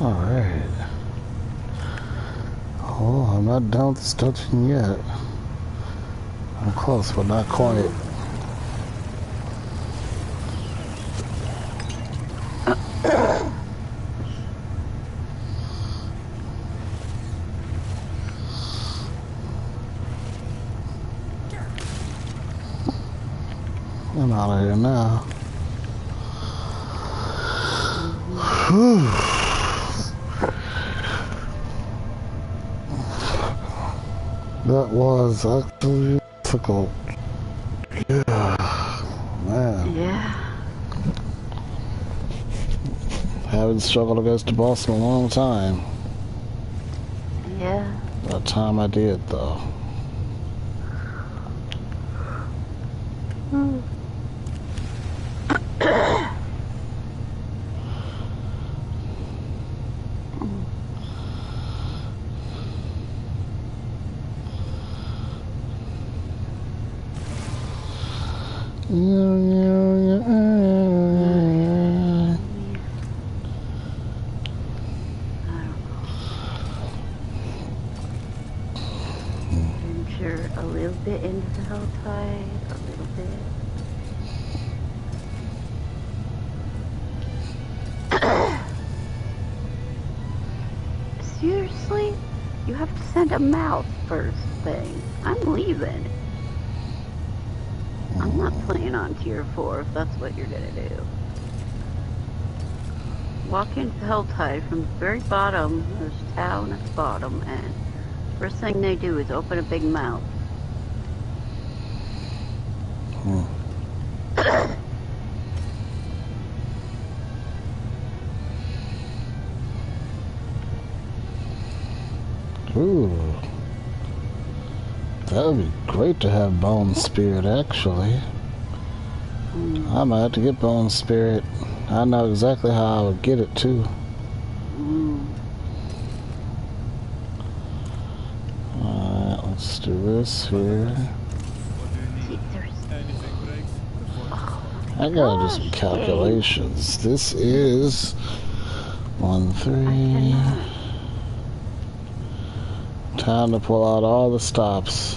Alright. Oh, I'm not done with this dungeon yet. I'm close, but not quite. I'm out of here now. That was actually difficult. Yeah, man. Yeah. Haven't struggled against the boss in a long time. Yeah. That time I did, though. Venture a little bit into the Helltide, a little bit. Seriously? You have to send a mouth first thing. I'm leaving. I'm not playing on tier 4 if that's what you're gonna do. Walk into Helltide from the very bottom. There's a town at the bottom, and first thing they do is open a big mouth. Ooh. That would be great to have Bone Spirit, actually. I might have to get Bone Spirit. I know exactly how I would get it, too. Alright, let's do this here. I gotta do some calculations. This is 1, 3. Time to pull out all the stops.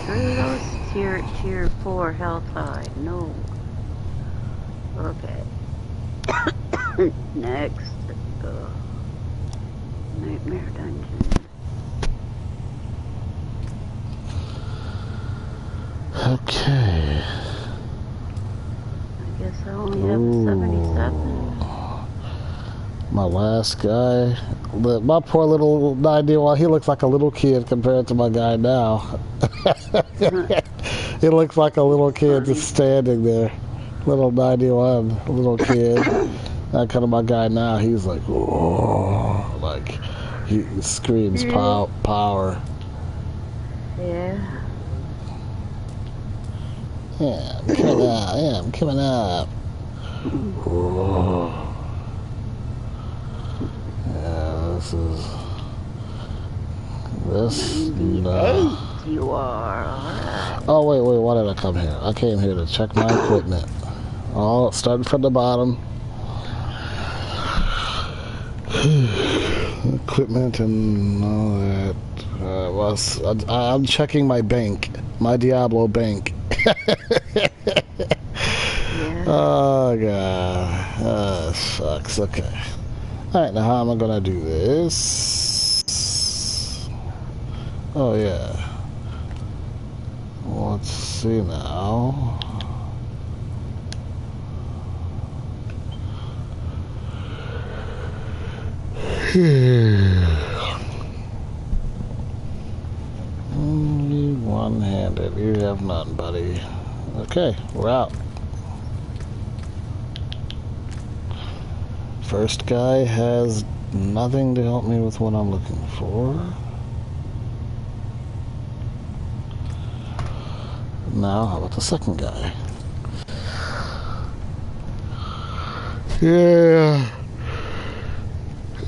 Screw those tier 4 Helltide. No. Okay. Next. Nightmare Dungeon. Okay. I guess I only have 77. My last guy. My poor little 91, he looks like a little kid compared to my guy now. He looks like a little kid just standing there. Little 91, little kid. That kind of my guy now, he's like, oh, like, he screams power. Yeah. Yeah, I'm coming up. Yeah, I'm coming up. Oh. Yeah, You are. Right. Oh, wait, why did I come here? I came here to check my equipment. Oh, starting from the bottom. Equipment and all that. I'm checking my bank. My Diablo bank. Yeah. Oh, God. Oh, sucks. Okay. Alright, now how am I gonna do this? Oh, yeah. Let's see now. Only one-handed. You have none, buddy. Okay, we're out. First guy has nothing to help me with what I'm looking for. Now, how about the second guy? Yeah.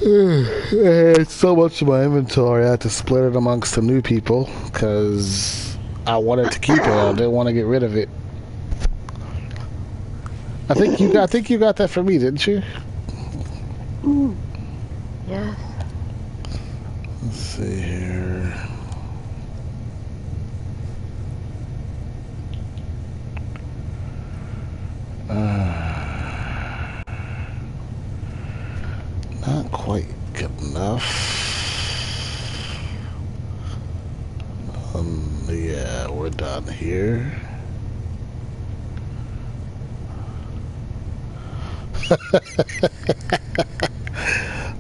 I had so much of my inventory, I had to split it amongst the new people because I wanted to keep it. I didn't want to get rid of it. I think you got that for me, didn't you? Yes. Let's see here. Not quite good enough. Yeah, we're done here.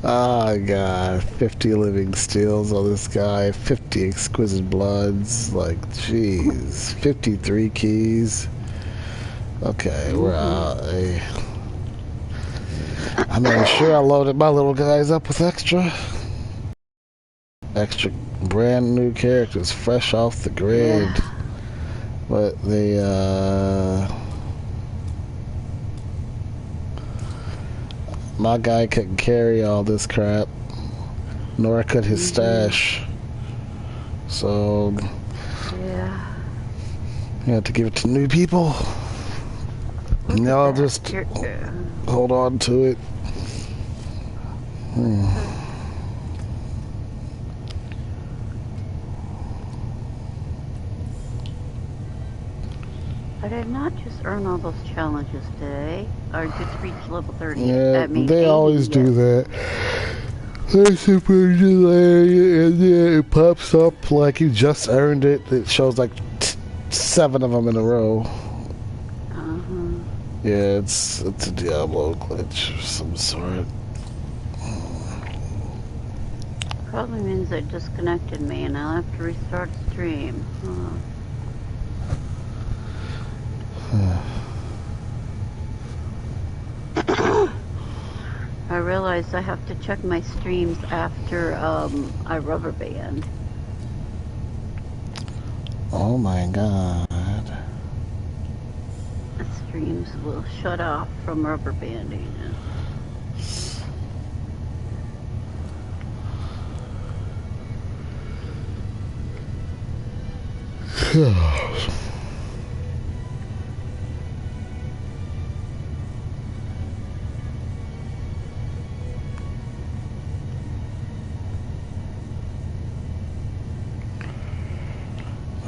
Oh god, 50 living steals on this guy, 50 exquisite bloods, like jeez, 53 keys. Okay, we're out. I made sure I loaded my little guys up with extra brand new characters fresh off the grid. Yeah. But they my guy couldn't carry all this crap, nor could his stash. So Yeah. you have to give it to new people. And y'all just hold on to it. I did not just earn all those challenges today, or just reach level 30. Yeah, I mean, they 80 always yet. do that. They're super delayed, and then it pops up like you just earned it. It shows like 7 of them in a row. Yeah, it's a Diablo glitch of some sort. Probably means it disconnected me and I'll have to restart the stream. I realized I have to check my streams after I rubber band. Oh my god. The streams will shut off from rubber banding. I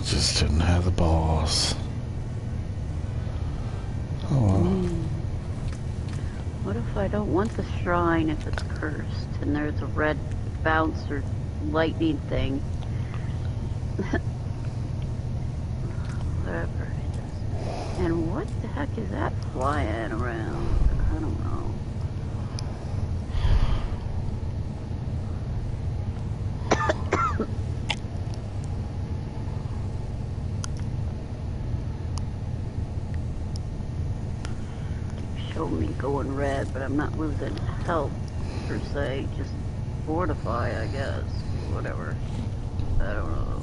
just didn't have the balls. Oh well. What if I don't want the shrine if it's cursed and there's a red bounce or lightning thing? Whatever it is. And what the heck is that flying around? I don't know. Show me going red, but I'm not losing health per se, just fortify, I guess. Whatever. I don't know.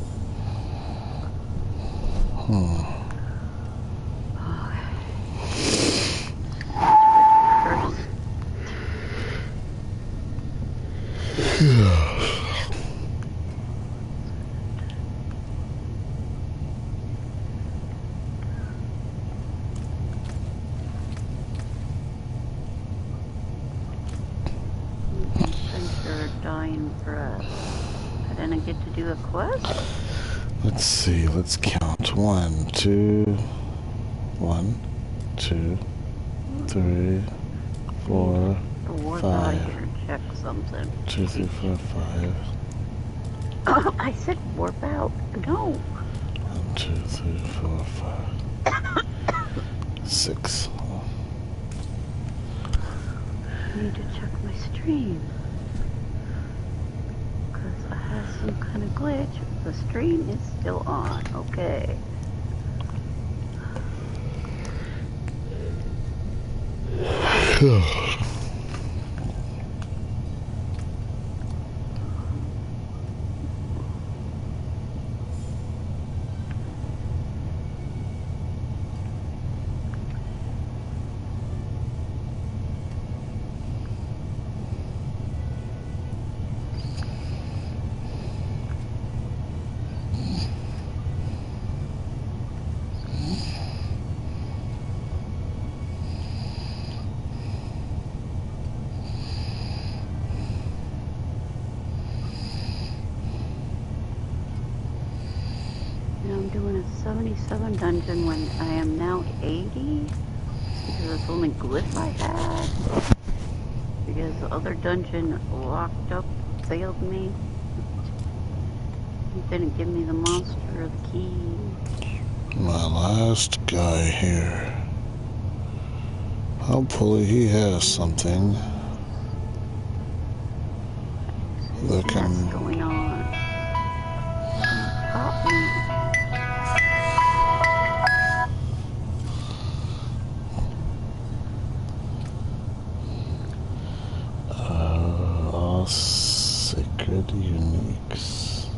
Dying breath. I didn't get to do a quest? Let's see, let's count. 1, 2, 1, 2, 3, 4, 5. Check something. 2, 3, 4, 5. Oh, I said warp out. No. 1, 2, 3, 4, 5. 6. I need to check my stream. I have some kind of glitch. The stream is still on. Okay. 77 dungeon when I am now 80? Because that's the only glyph I had? Because the other dungeon locked up, failed me. It didn't give me the monster or the key. My last guy here. Hopefully he has something that can... What's going on? Pop me. All sacred uniques.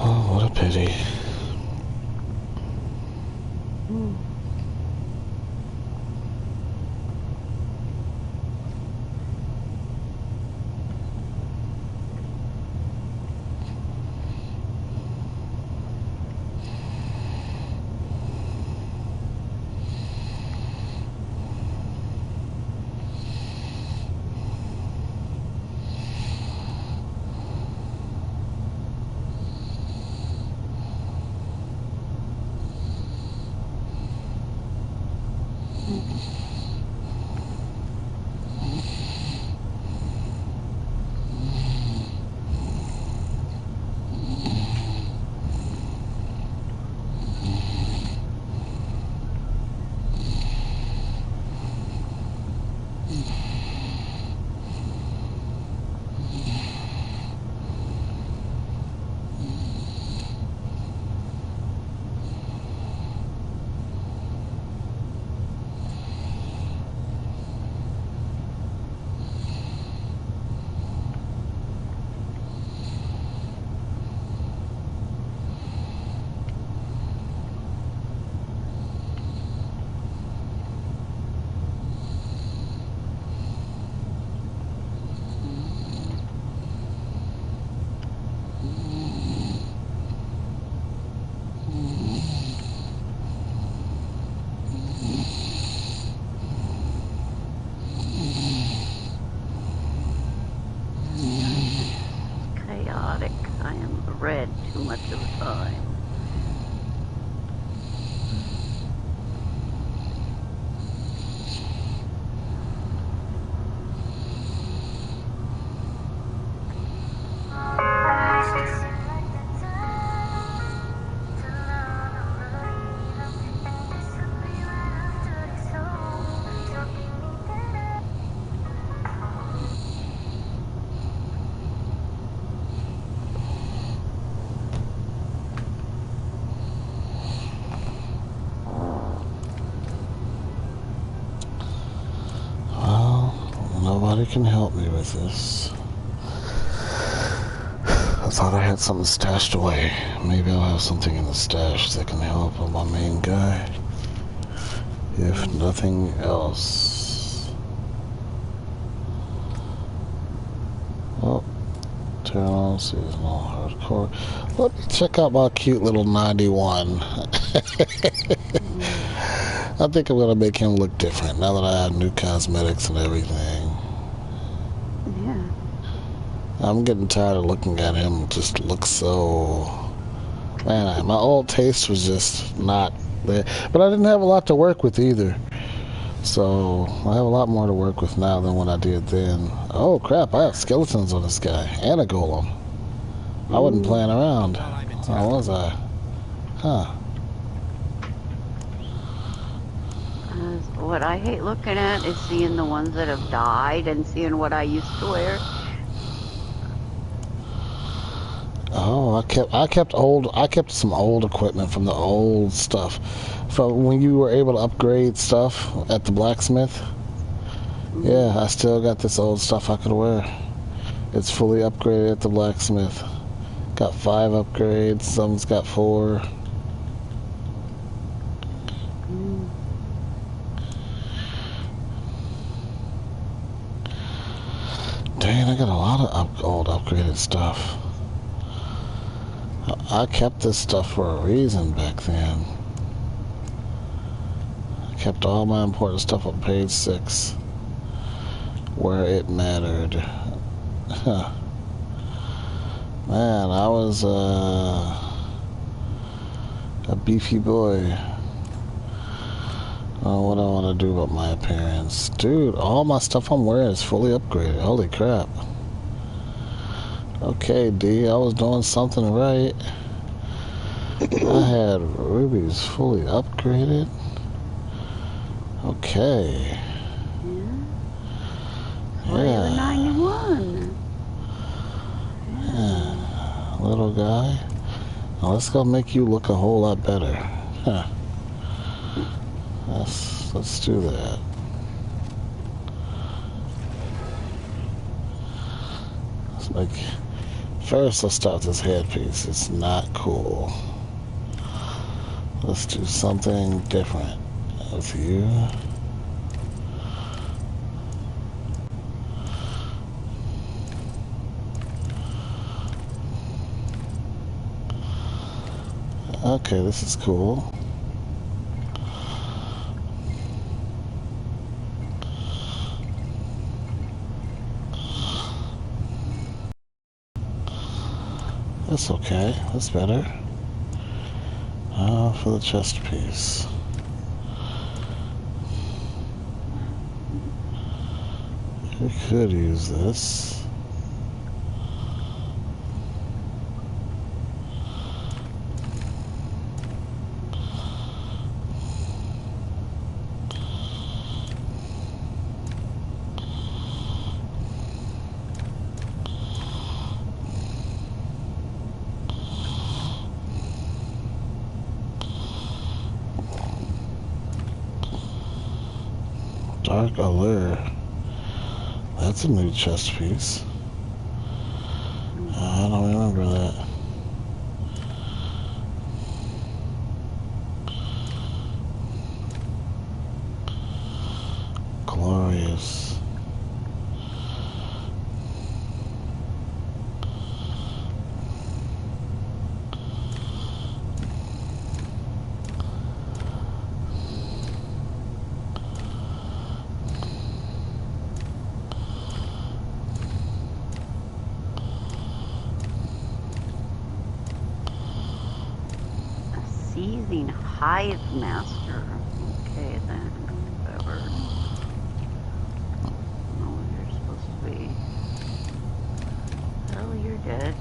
Oh, what a pity. Chaotic. I am red too much of the time. Nobody can help me with this. I thought I had something stashed away. Maybe I'll have something in the stash that can help on my main guy. If nothing else. Oh, turn on seasonal hardcore. Let me check out my cute little 91. I think I'm gonna make him look different now that I have new cosmetics and everything. Yeah. I'm getting tired of looking at him. Just looks so... Man, my old taste was just not there. But I didn't have a lot to work with either. So I have a lot more to work with now than what I did then. Oh crap, I have skeletons on this guy. And a golem. I wasn't playing around. How was I? Huh. What I hate looking at is seeing the ones that have died and seeing what I used to wear. Oh, I kept some old equipment from the old stuff. From when you were able to upgrade stuff at the blacksmith. Yeah, I still got this old stuff I could wear. It's fully upgraded at the blacksmith. Got 5 upgrades, some's got 4. Dang, I got a lot of old upgraded stuff. I kept this stuff for a reason back then. I kept all my important stuff on page 6. Where it mattered. Man, I was a beefy boy. Oh, what do I want to do about my appearance? Dude, all my stuff I'm wearing is fully upgraded. Holy crap. Okay, D, I was doing something right. I had rubies fully upgraded. Okay. Yeah. 91. Yeah. Little guy. Now let's go make you look a whole lot better. Huh. Let's do that. First, let's start this headpiece. It's not cool. Let's do something different with you. Okay, this is cool. That's okay. That's better. For the chest piece. We could use this. Dark Allure. That's a new chest piece. I don't remember that. Glorious. Seizing Hive Master. Okay then, whatever. I don't know where you're supposed to be. Well, you're dead.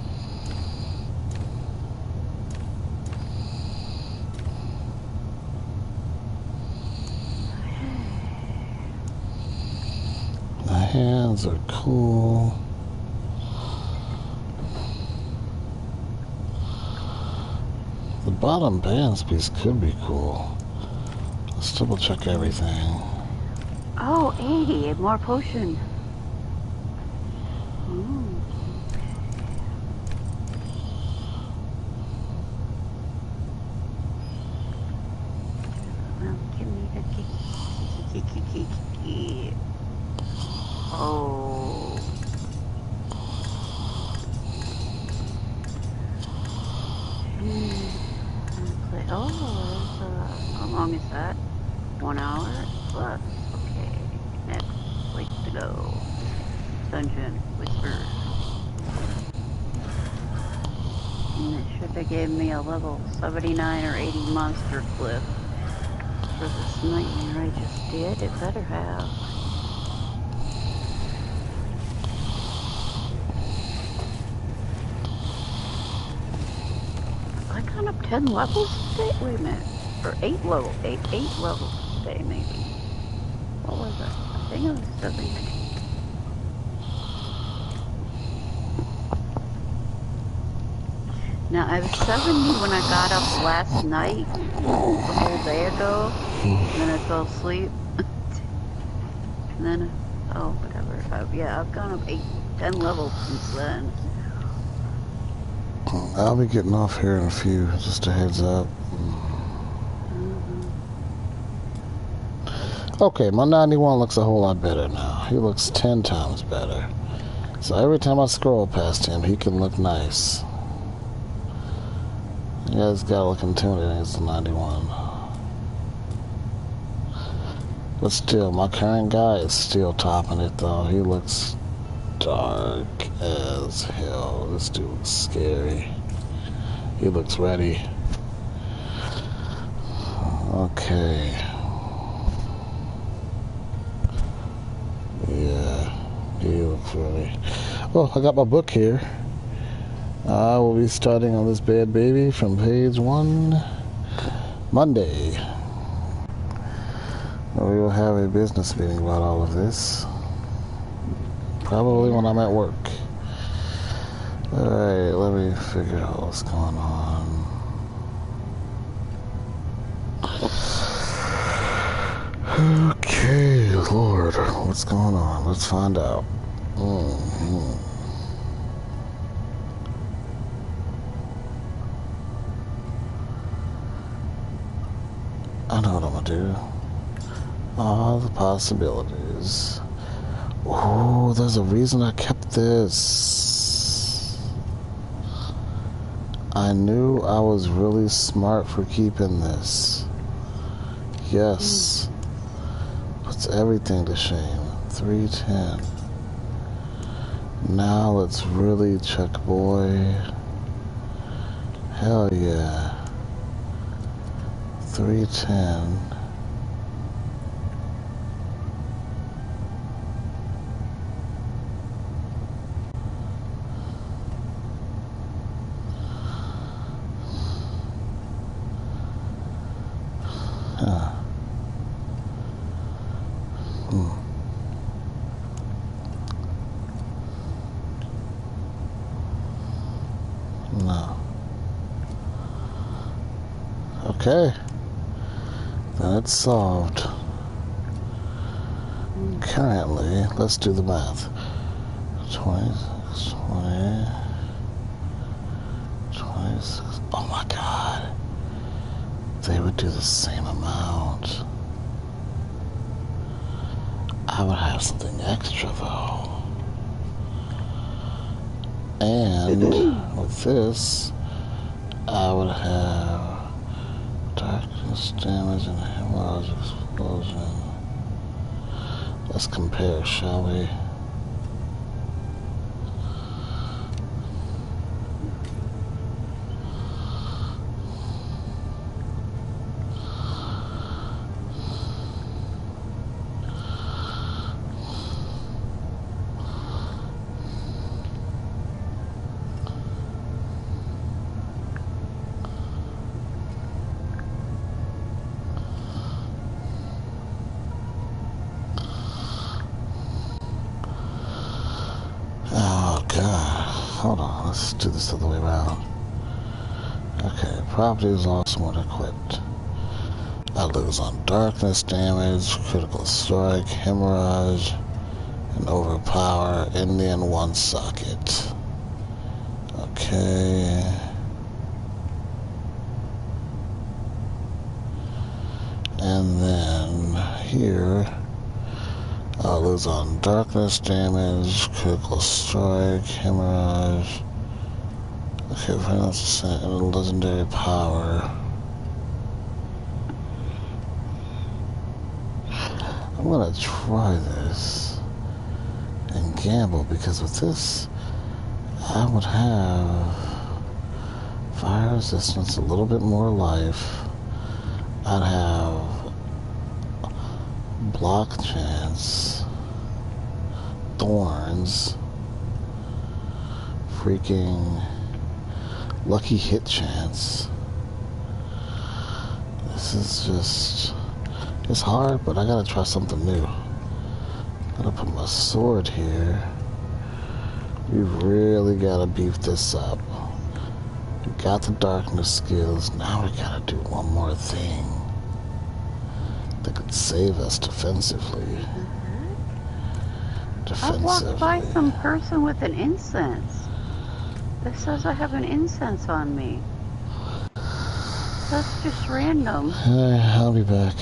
The hands are cool. The bottom bands piece could be cool. Let's double check everything. Oh, 80, more potion. Ooh. Well, give me the kiki. Oh. How long is that? 1 hour plus. Okay, next place to go. Dungeon Whispers. And it should have gave me a level 79 or 80 monster clip for this nightmare I just did. It better have. I gone up 10 levels today? Wait a minute. Or 8 levels today, maybe. What was it? I think it was 70. Now, I was 70 when I got up last night, the whole day ago, and then I fell asleep. And then, oh, whatever. Yeah, I've gone up 10 levels since then. I'll be getting off here in a few, just a heads up. Okay, my 91 looks a whole lot better now. He looks 10 times better. So every time I scroll past him, he can look nice. Yeah, he's got to look intimidating as the 91. But still, my current guy is still topping it, though. He looks dark as hell. This dude looks scary. He looks ready. Okay. Yeah, he looks ready. Well, I got my book here. I will be starting on this bad baby from page 1 Monday. We will have a business meeting about all of this. Probably when I'm at work. Alright, let me figure out what's going on. Okay, Lord, what's going on? Let's find out. I know what I'm gonna do. All the possibilities. Oh, there's a reason I kept this. I knew I was really smart for keeping this. Yes. Puts everything to shame. 310. Now let's really check, boy. Hell yeah. 310. No. Okay. Then it's solved. Currently, let's do the math. 26, 20, 26. Oh my God. They would do the same amount. I would have something extra though. And with this, I would have darkness, damage, and hemorrhage explosion. Let's compare, shall we? Hold on, let's do this the other way around. Okay, properties lost when equipped. I lose on darkness damage, critical strike, hemorrhage, and overpower, Indian one socket. Okay. And then here, I'll lose on darkness damage, critical strike, hemorrhage. Okay, finance and legendary power. I'm gonna try this and gamble because with this, I would have fire resistance, a little bit more life. I'd have block chance, thorns, freaking lucky hit chance. This is just, it's hard, but I gotta try something new. gonna put my sword here. We really gotta beef this up. We got the darkness skills. Now we gotta do one more thing that could save us defensively. I walked by some person with an incense. It says I have an incense on me. That's just random. I'll be back.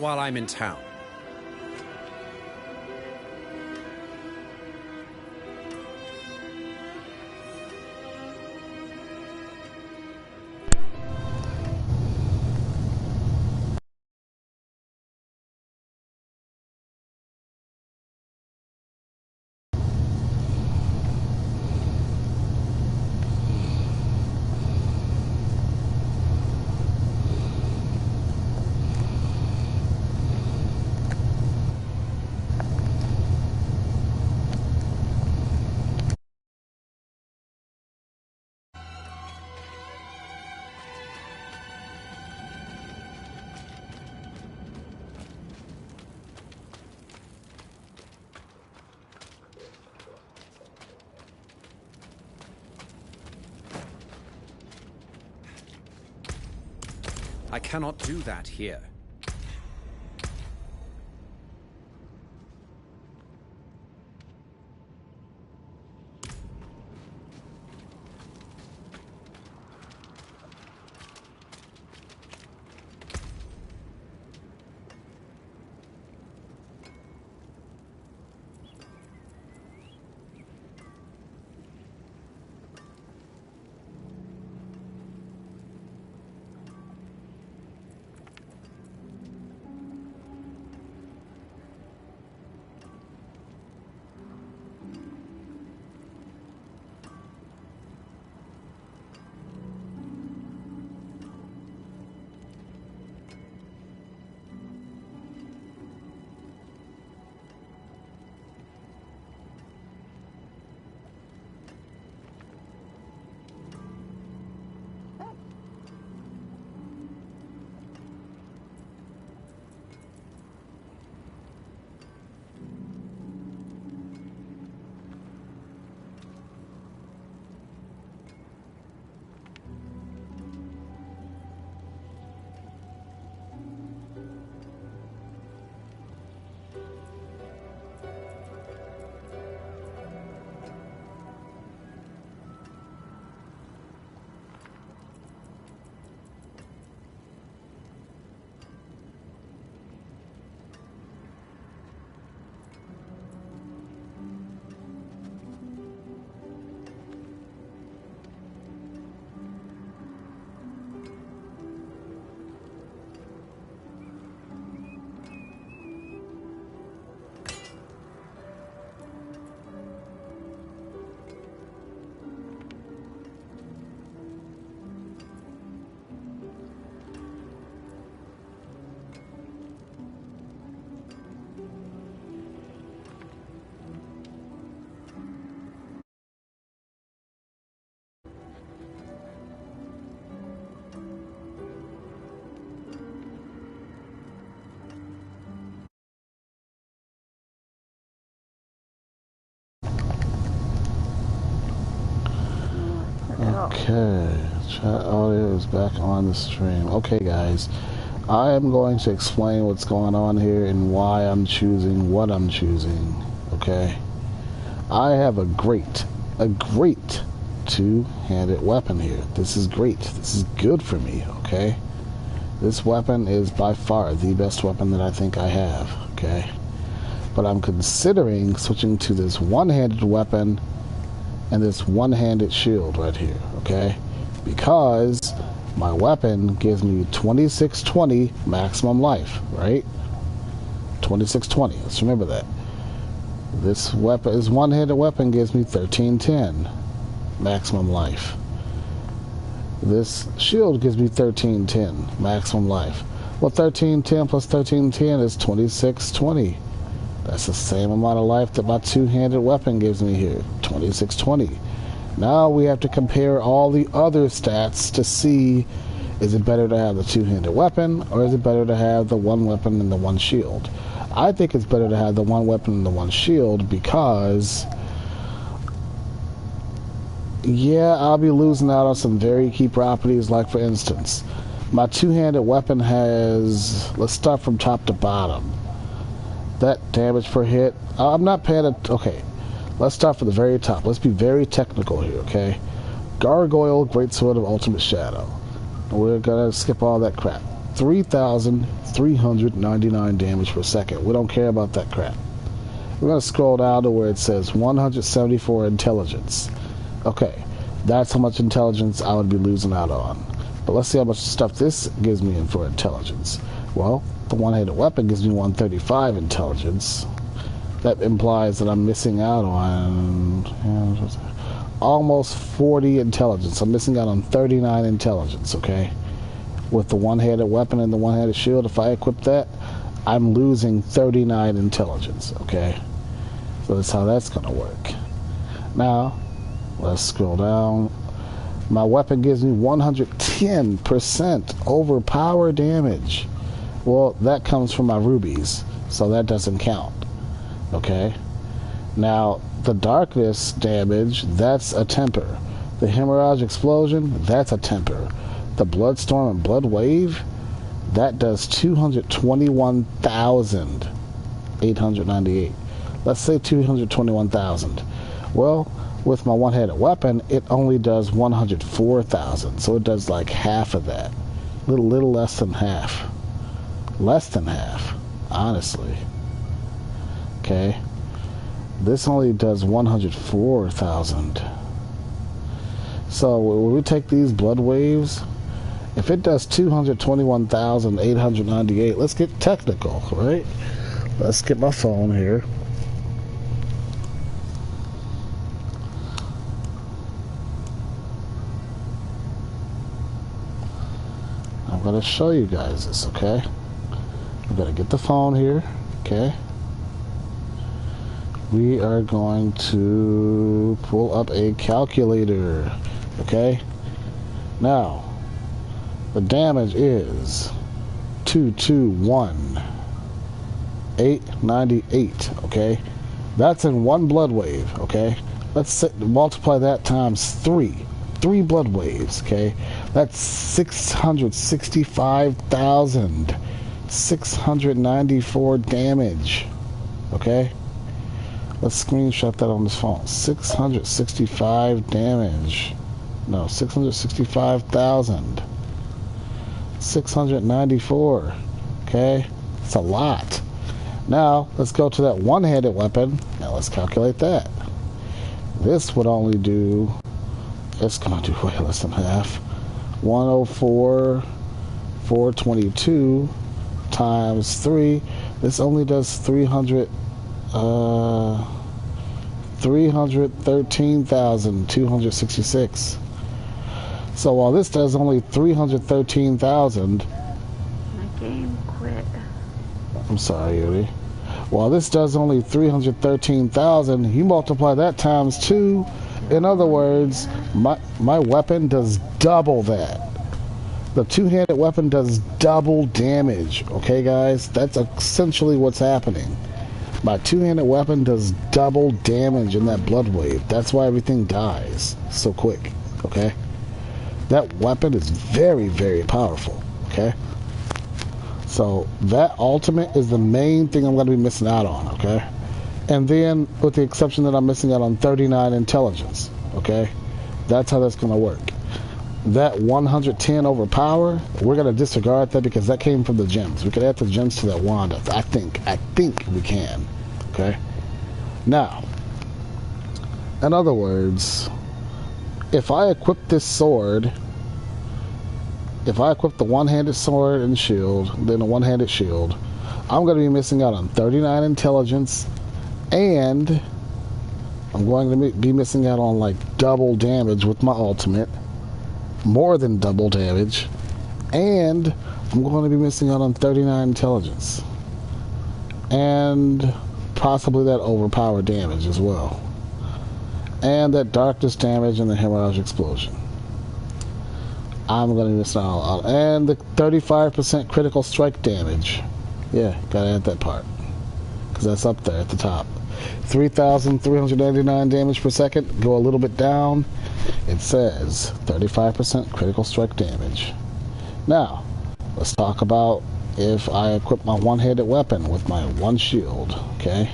while I'm in town. I cannot do that here. Okay, chat audio is back on the stream. Okay, guys, I am going to explain what's going on here and why I'm choosing what I'm choosing. Okay, I have a great two-handed weapon here. This is great. This is good for me. Okay, this weapon is by far the best weapon that I think I have. Okay, but I'm considering switching to this one-handed weapon and this one-handed shield right here, okay? Because my weapon gives me 2620 maximum life, right? 2620, let's remember that. This one-handed weapon gives me 1310 maximum life. This shield gives me 1310 maximum life. Well, 1310 plus 1310 is 2620. That's the same amount of life that my two-handed weapon gives me here, 2620. Now we have to compare all the other stats to see, is it better to have the two-handed weapon or is it better to have the one weapon and the one shield? I think it's better to have the one weapon and the one shield because, yeah, I'll be losing out on some very key properties, like for instance, my two-handed weapon has, let's start from top to bottom. That damage per hit, I'm not paying it. Okay, let's start from the very top. Let's be very technical here, okay? Gargoyle, Greatsword of Ultimate Shadow. We're gonna skip all that crap. 3,399 damage per second. We don't care about that crap. We're going to scroll down to where it says 174 intelligence. Okay, that's how much intelligence I would be losing out on. But let's see how much stuff this gives me in for intelligence. Well, the one-handed weapon gives me 135 intelligence. That implies that I'm missing out on almost 40 intelligence. I'm missing out on 39 intelligence, okay? With the one-handed weapon and the one-handed shield, if I equip that, I'm losing 39 intelligence, okay? So that's how that's going to work. Now, let's scroll down. My weapon gives me 110% overpower damage. Well, that comes from my rubies, so that doesn't count, okay? Now, the darkness damage, that's a temper. The hemorrhage explosion, that's a temper. The bloodstorm and blood wave, that does 221,898. Let's say 221,000. Well, with my one-handed weapon, it only does 104,000. So it does like half of that. Little less than half. Less than half, honestly. Okay. This only does 104,000. So when we take these blood waves, if it does 221,898, let's get technical, right? Let's get my phone here. I'm going to show you guys this, okay? I'm going to get the phone here, okay? We are going to pull up a calculator, okay? Now, the damage is 221,898, okay? That's in one blood wave, okay? Let's multiply that times 3 blood waves, okay? That's 665,694 damage, okay? Let's screenshot that on this phone. 665 damage. No, 665,000. 694. Okay? It's a lot. Now, let's go to that one-handed weapon. Now, let's calculate that. This would only do... It's going to do way less than half. 104,422 times 3. This only does 313,266. So while this does only 313,000, my game quit. I'm sorry, Yuri. While this does only 313,000, you multiply that times 2. In other words, my weapon does double that. The two-handed weapon does double damage. Okay, guys? That's essentially what's happening. My two-handed weapon does double damage in that blood wave. That's why everything dies so quick, okay? That weapon is very, very powerful, okay? So that ultimate is the main thing I'm going to be missing out on, okay? And then, with the exception that I'm missing out on 39 intelligence, okay? That's how that's going to work. That 110 overpower, we're going to disregard that because that came from the gems. We could add the gems to that wand. I think we can. Okay? Now, in other words, if I equip this sword, if I equip the one-handed sword and shield, then a one-handed shield, I'm going to be missing out on 39 intelligence, and I'm going to be missing out on like double damage with my ultimate. More than double damage, and I'm going to be missing out on 39 intelligence and possibly that overpowered damage as well, and that darkness damage and the hemorrhage explosion. I'm going to be missing out on, and the 35% critical strike damage. Yeah, gotta add that part because that's up there at the top. 3,389 damage per second. Go a little bit down. It says 35% critical strike damage. Now, let's talk about if I equip my one-handed weapon with my one shield, okay?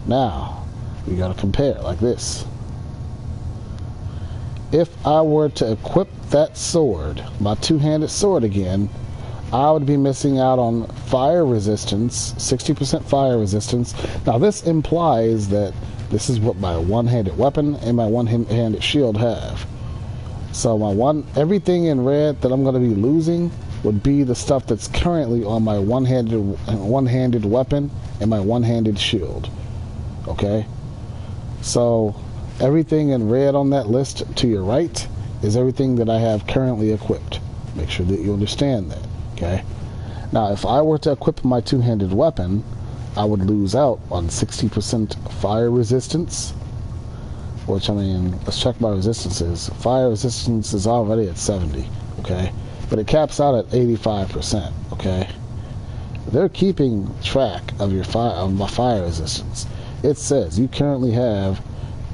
Now, we gotta compare like this. If I were to equip that sword, my two-handed sword again, I would be missing out on fire resistance, 60% fire resistance. Now this implies that this is what my one-handed weapon and my one-handed shield have. So everything in red that I'm going to be losing would be the stuff that's currently on my one-handed weapon and my one-handed shield. Okay? So everything in red on that list to your right is everything that I have currently equipped. Make sure that you understand that. Okay? Now, if I were to equip my two-handed weapon, I would lose out on 60% fire resistance, which, I mean, let's check my resistances. Fire resistance is already at 70, okay? But it caps out at 85%, okay? They're keeping track of my fire resistance. It says you currently have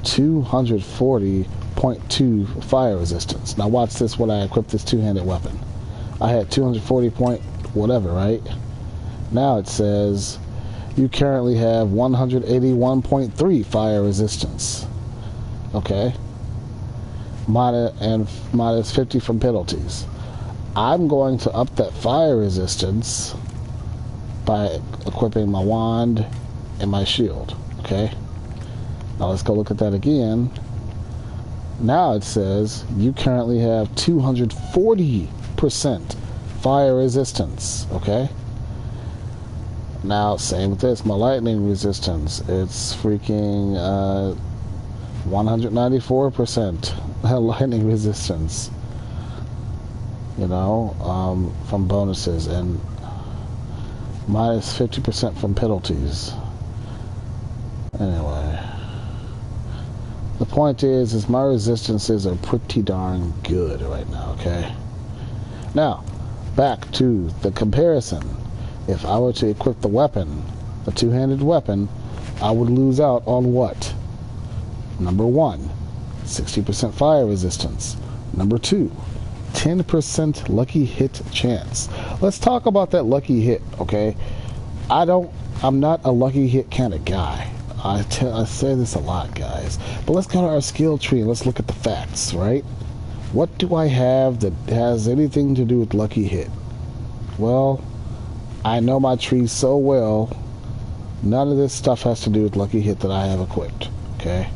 240.2 fire resistance. Now watch this when I equip this two-handed weapon. I had 240 point whatever, right? Now it says you currently have 181.3 fire resistance. Okay? Minus 50 from penalties. I'm going to up that fire resistance by equipping my wand and my shield. Okay? Now let's go look at that again. Now it says you currently have 240% fire resistance. Okay? Now, same with this. My lightning resistance. It's freaking 194% lightning resistance. You know, from bonuses, and minus 50% from penalties. Anyway, the point is my resistances are pretty darn good right now. Okay. Now, back to the comparison. If I were to equip the weapon, the two-handed weapon, I would lose out on what? Number 1, 60% fire resistance. Number 2, 10% lucky hit chance. Let's talk about that lucky hit, okay? I'm not a lucky hit kind of guy. I say this a lot, guys. But let's go to our skill tree and let's look at the facts, right? What do I have that has anything to do with lucky hit? Well, I know my tree so well, none of this stuff has to do with lucky hit that I have equipped, okay?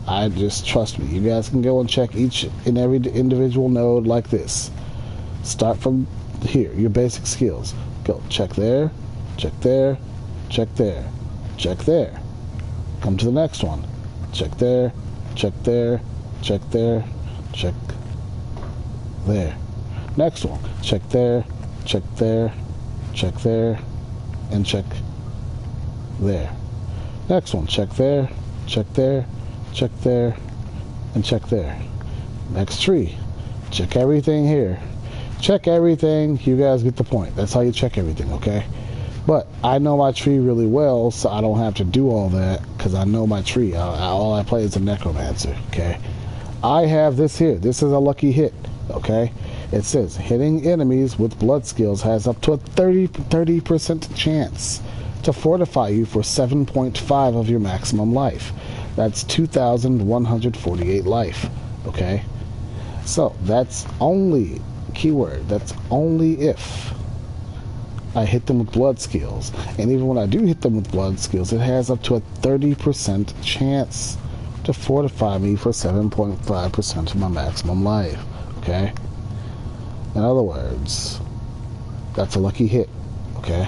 I just, trust me, you guys can go and check each and every individual node like this. Start from here, your basic skills. Go check there, check there, check there, check there. Come to the next one. Check there, check there, check there, check there. Next one, check there, check there, check there, and check there. Next one, check there, check there, check there, and check there. Next tree, check everything here. Check everything, you guys get the point. That's how you check everything, okay? But I know my tree really well, so I don't have to do all that, because I know my tree. All I play is a necromancer, okay? I have this here. This is a lucky hit, okay? It says hitting enemies with blood skills has up to a 30% chance to fortify you for 7.5 of your maximum life. That's 2,148 life. Okay? So that's only, keyword, that's only if I hit them with blood skills. And even when I do hit them with blood skills, it has up to a 30% chance to fortify me for 7.5% of my maximum life. Okay? In other words, that's a lucky hit, okay?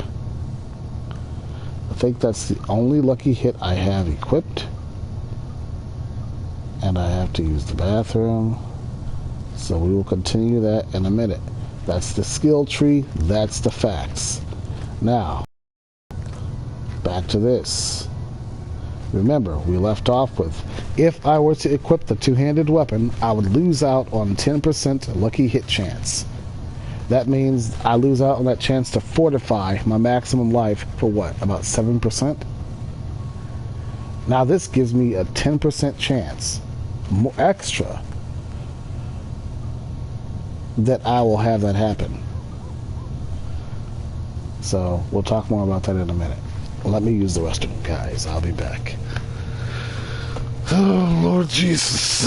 I think that's the only lucky hit I have equipped. And I have to use the bathroom. So we will continue that in a minute. That's the skill tree, that's the facts. Now, back to this. Remember, we left off with, if I were to equip the two-handed weapon, I would lose out on 10% lucky hit chance. That means I lose out on that chance to fortify my maximum life for what? About 7%? Now this gives me a 10% chance, more extra, that I will have that happen. So we'll talk more about that in a minute. Let me use the restroom, guys. I'll be back. Oh, Lord Jesus.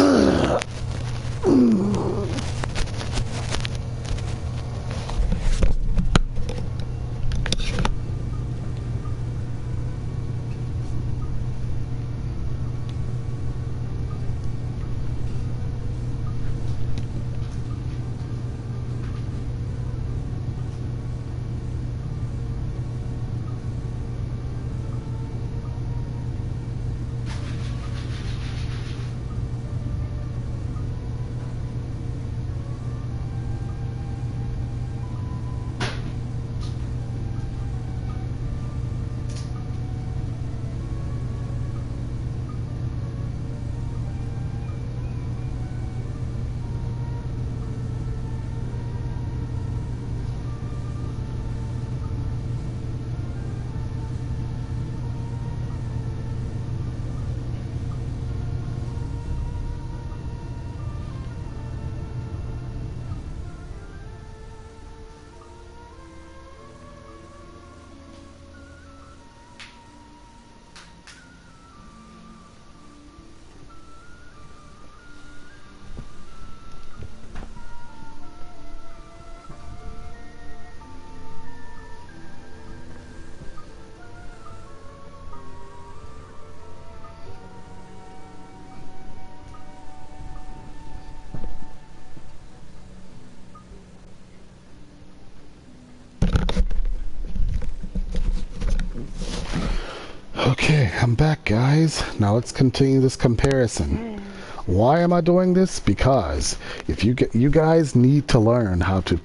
Okay, I'm back, guys. Now let's continue this comparison. Why am I doing this? Because if you guys need to learn how to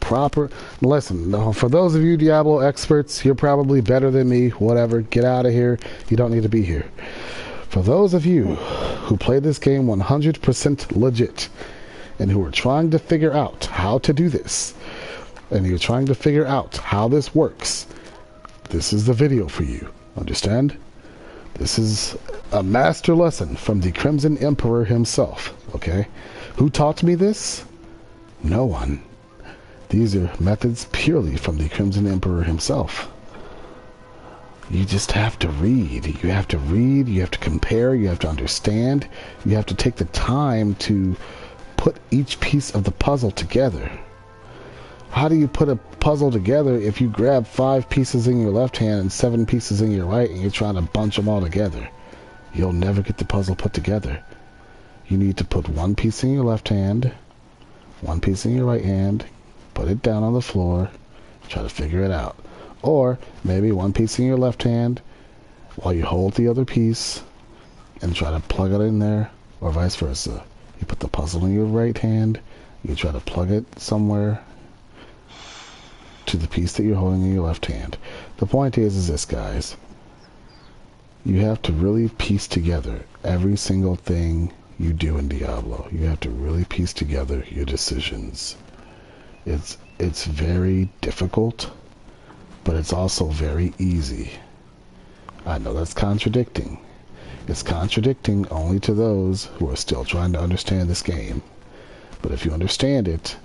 listen. For those of you Diablo experts, you're probably better than me. Whatever, get out of here. You don't need to be here. For those of you who play this game 100% legit and who are trying to figure out how to do this, and you're trying to figure out how this works, this is the video for you. Understand? This is a master lesson from the Crimson Emperor himself, okay? Who taught me this? No one. These are methods purely from the Crimson Emperor himself. You just have to read. You have to read, you have to compare, you have to understand, you have to take the time to put each piece of the puzzle together. How do you put a puzzle together if you grab 5 pieces in your left hand and 7 pieces in your right and you're trying to bunch them all together? You'll never get the puzzle put together. You need to put 1 piece in your left hand, 1 piece in your right hand, put it down on the floor, try to figure it out. Or maybe 1 piece in your left hand while you hold the other piece and try to plug it in there, or vice versa. You put the puzzle in your right hand, you try to plug it somewhere to the piece that you're holding in your left hand. The point is this, guys. You have to really piece together every single thing you do in Diablo. You have to really piece together your decisions. It's very difficult, but it's also very easy. I know that's contradicting. It's contradicting only to those who are still trying to understand this game. But if you understand it,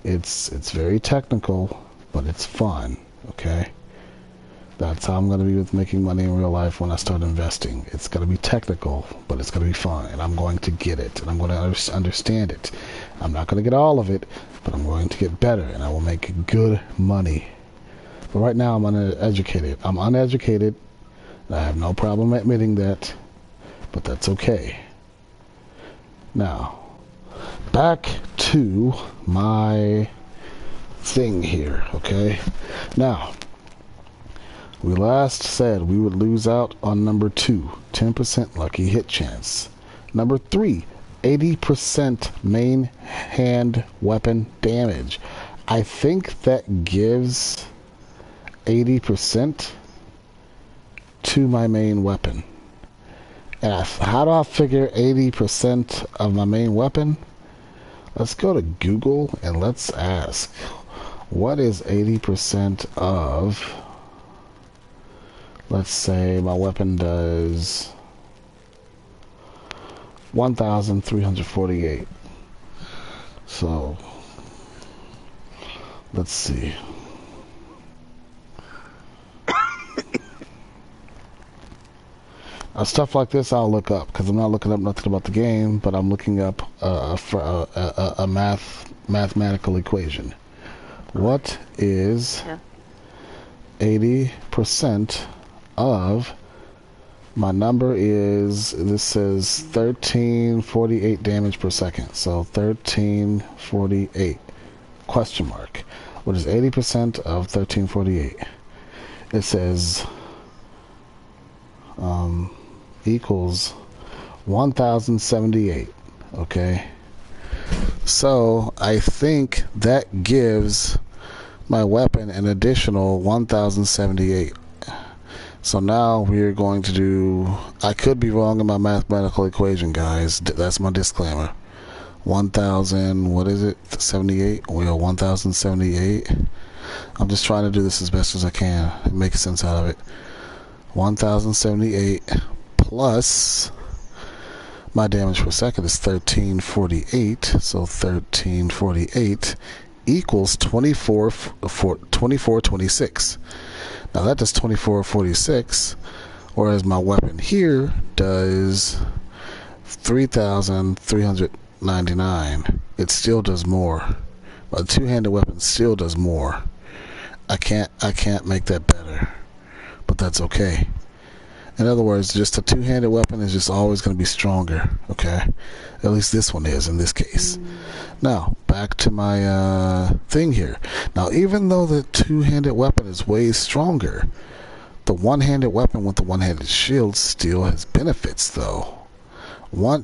it's very technical, but it's fun, okay? That's how I'm going to be with making money in real life when I start investing. It's going to be technical, but it's going to be fun, and I'm going to get it, and I'm going to understand it. I'm not going to get all of it, but I'm going to get better, and I will make good money. But right now, I'm uneducated. I'm uneducated, and I have no problem admitting that, but that's okay. Now, back to my thing here, okay? Now, we last said we would lose out on number 2, 10% lucky hit chance. Number 3, 80% main hand weapon damage. I think that gives 80% to my main weapon. And how do I figure 80% of my main weapon? Let's go to Google and let's ask, what is 80% of, let's say my weapon does 1,348. So, let's see. Stuff like this I'll look up, because I'm not looking up nothing about the game, but I'm looking up for a mathematical equation. What is 80% of, my number is, this says 1348 damage per second, so 1348 question mark. What is 80% of 1348? It says equals 1078. Okay, so I think that gives my weapon an additional 1078. So now we're going to do, I could be wrong in my mathematical equation, guys. That's my disclaimer. 1000, what is it, 78? We are 1078. I'm just trying to do this as best as I can and make sense out of it. 1078 plus my damage per second is 1348, so 1348 equals 2426. Now that does 2446, whereas my weapon here does 3,399. It still does more. A two-handed weapon still does more. I can't make that better, but that's okay. In other words, just a two-handed weapon is just always going to be stronger, okay? At least this one is in this case. Now, back to my thing here. Now, even though the two-handed weapon is way stronger, The one-handed weapon with the one-handed shield still has benefits, though.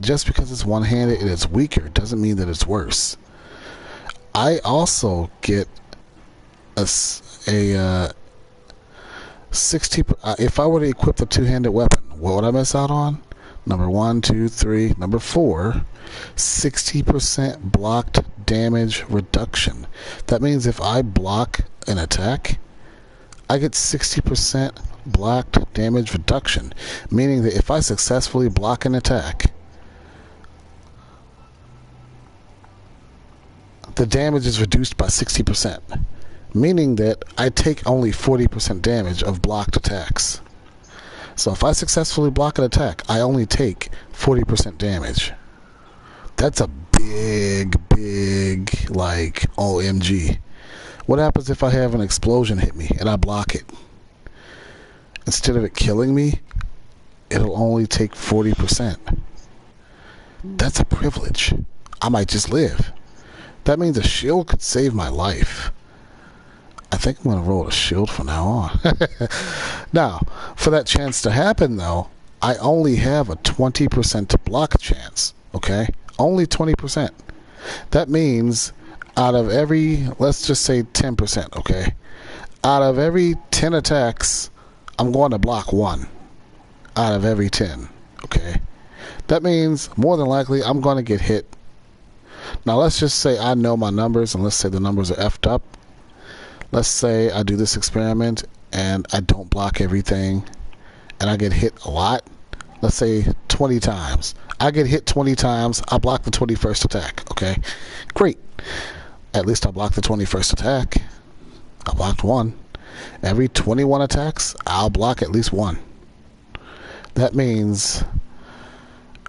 Just because it's one-handed and it's weaker doesn't mean that it's worse. I also get a 60. If I were to equip the two-handed weapon, what would I miss out on? Number 1, 2, 3. Number 4, 60% blocked damage reduction. That means if I block an attack, I get 60% blocked damage reduction. Meaning that if I successfully block an attack, the damage is reduced by 60%. Meaning that I take only 40% damage of blocked attacks. So if I successfully block an attack, I only take 40% damage. That's a big, like, OMG. What happens if I have an explosion hit me and I block it? Instead of it killing me, it'll only take 40%. That's a privilege. I might just live. That means a shield could save my life. I think I'm going to roll a shield from now on. Now, for that chance to happen, though, I only have a 20% block chance, okay? Only 20%. That means out of every, let's just say 10%, okay? Out of every 10 attacks, I'm going to block 1 out of every 10, okay? That means more than likely I'm going to get hit. Now, let's just say I know my numbers, and let's say the numbers are effed up. Let's say I do this experiment and I don't block everything and I get hit a lot. Let's say 20 times. I get hit 20 times. I block the 21st attack. Okay, great. At least I blocked the 21st attack. I blocked 1. Every 21 attacks, I'll block at least 1. That means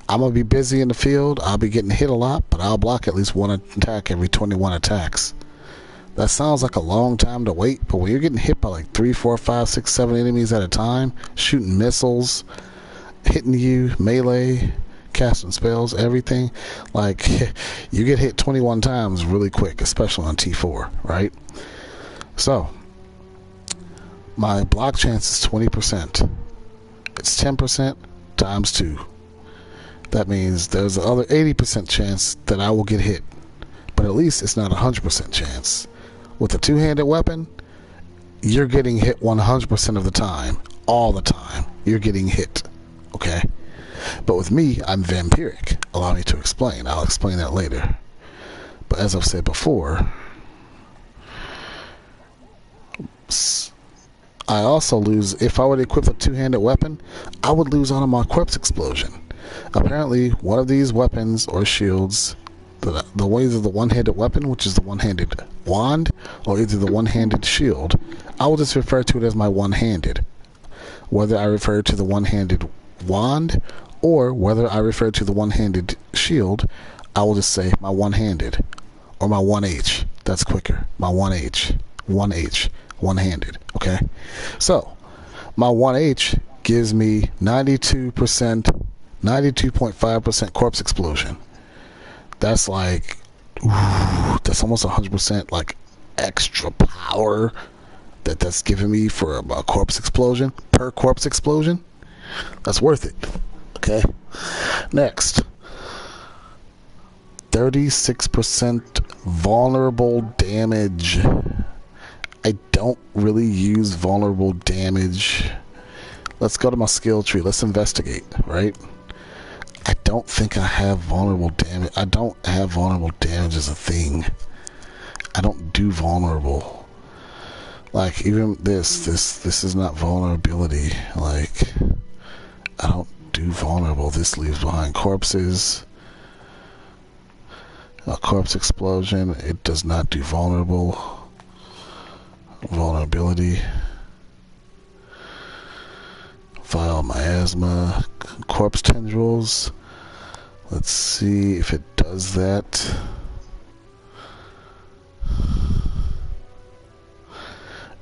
I'm going to be busy in the field. I'll be getting hit a lot, but I'll block at least 1 attack every 21 attacks. That sounds like a long time to wait, but when you're getting hit by like 3, 4, 5, 6, 7 enemies at a time, shooting missiles, hitting you, melee, casting spells, everything, like, you get hit 21 times really quick, especially on T4, right? So, my block chance is 20%. It's 10% times 2. That means there's the other 80% chance that I will get hit, but at least it's not a 100% chance. With a two-handed weapon, you're getting hit 100% of the time. All the time. You're getting hit. Okay? But with me, I'm vampiric. Allow me to explain. I'll explain that later. But as I've said before, I also lose, if I were to equip a two-handed weapon, I would lose out on my corpse explosion. Apparently, one of these weapons or shields, the ways of the one-handed weapon, which is the one-handed wand, or either the one-handed shield, I will just refer to it as my one-handed. Whether I refer to the one-handed wand or whether I refer to the one-handed shield, I will just say my one-handed or my 1H. That's quicker. My 1H. 1H. One-handed. Okay? So, my 1H gives me 92.5% corpse explosion. That's like, that's almost 100% like extra power that's giving me for a corpse explosion, per corpse explosion. That's worth it. Okay. Next, 36% vulnerable damage. I don't really use vulnerable damage. Let's go to my skill tree. Let's investigate, right? I don't think I have vulnerable damage. I don't have vulnerable damage as a thing. I don't do vulnerable. Like, even this is not vulnerability. Like, I don't do vulnerable. This leaves behind corpses. A corpse explosion. It does not do vulnerability. Vile miasma. Corpse tendrils. Let's see if it does that.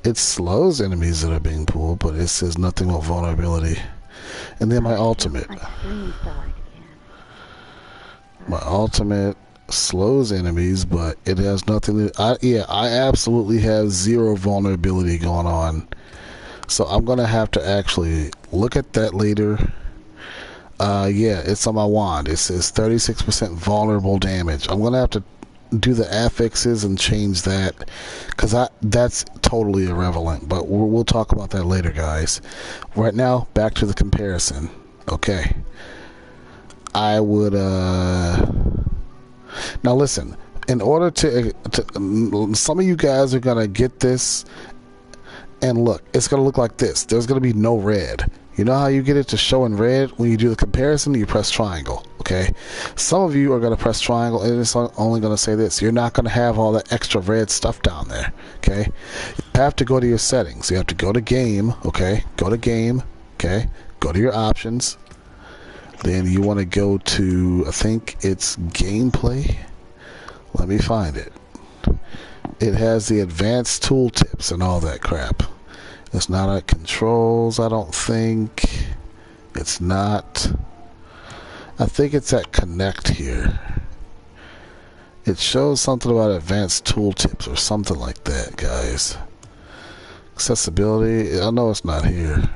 It slows enemies that are being pulled, but it says nothing about vulnerability. And then my ultimate. My ultimate slows enemies, but it has nothing to... I absolutely have zero vulnerability going on. So I'm going to have to actually look at that later. Yeah, it's on my wand. It says 36% vulnerable damage. I'm going to have to do the affixes and change that, because that's totally irrelevant, but we'll talk about that later, guys. Right now, back to the comparison. Okay. I would now listen, in order to some of you guys are gonna get this, and look, it's gonna look like this. There's gonna be no red. You know how you get it to show in red? When you do the comparison, you press triangle. Okay, some of you are going to press triangle and it's only going to say this. You're not going to have all that extra red stuff down there. Okay, you have to go to your settings. You have to go to game. Okay, go to game. Okay, go to your options. Then you want to go to, I think it's gameplay. Let me find it. It has the advanced tooltips and all that crap. It's not at controls, I don't think. It's not. I think it's at connect here. It shows something about advanced tooltips or something like that, guys. Accessibility, I know it's not here.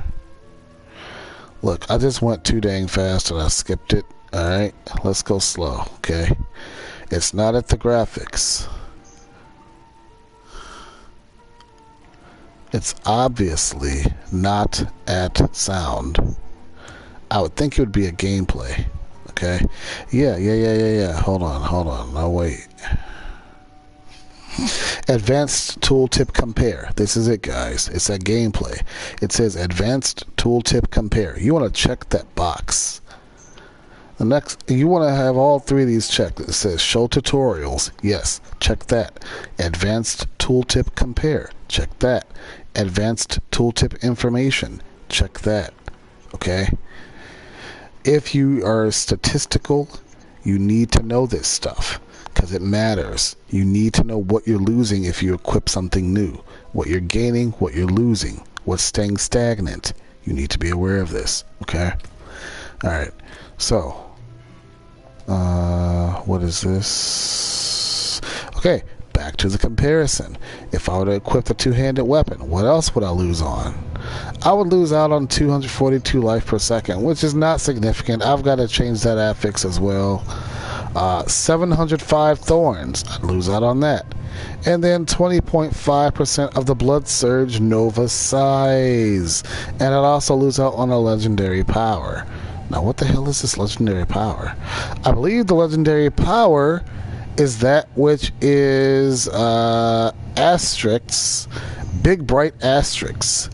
Look, I just went too dang fast and I skipped it. Alright, let's go slow, okay? It's not at the graphics. It's obviously not at sound. I would think it would be a gameplay. Okay. Yeah. Hold on. No, wait. Advanced tooltip compare. This is it, guys. It's that gameplay. It says advanced tooltip compare. You want to check that box. The next, you want to have all three of these checked. It says show tutorials. Yes, check that. Advanced tooltip compare. Check that. Advanced tooltip information. Check that. Okay. If you are statistical, you need to know this stuff because it matters. You need to know what you're losing if you equip something new. What you're gaining, what you're losing, what's staying stagnant. You need to be aware of this. Okay. All right. So. What is this? Okay, back to the comparison. If I were to equip the two-handed weapon, what else would I lose on? I would lose out on 242 life per second, which is not significant. I've got to change that affix as well. 705 thorns, I'd lose out on that. And then 20.5% of the blood surge nova size. And I'd also lose out on a legendary power. Now, what the hell is this legendary power? I believe the legendary power is that which is asterisks, big bright asterisks.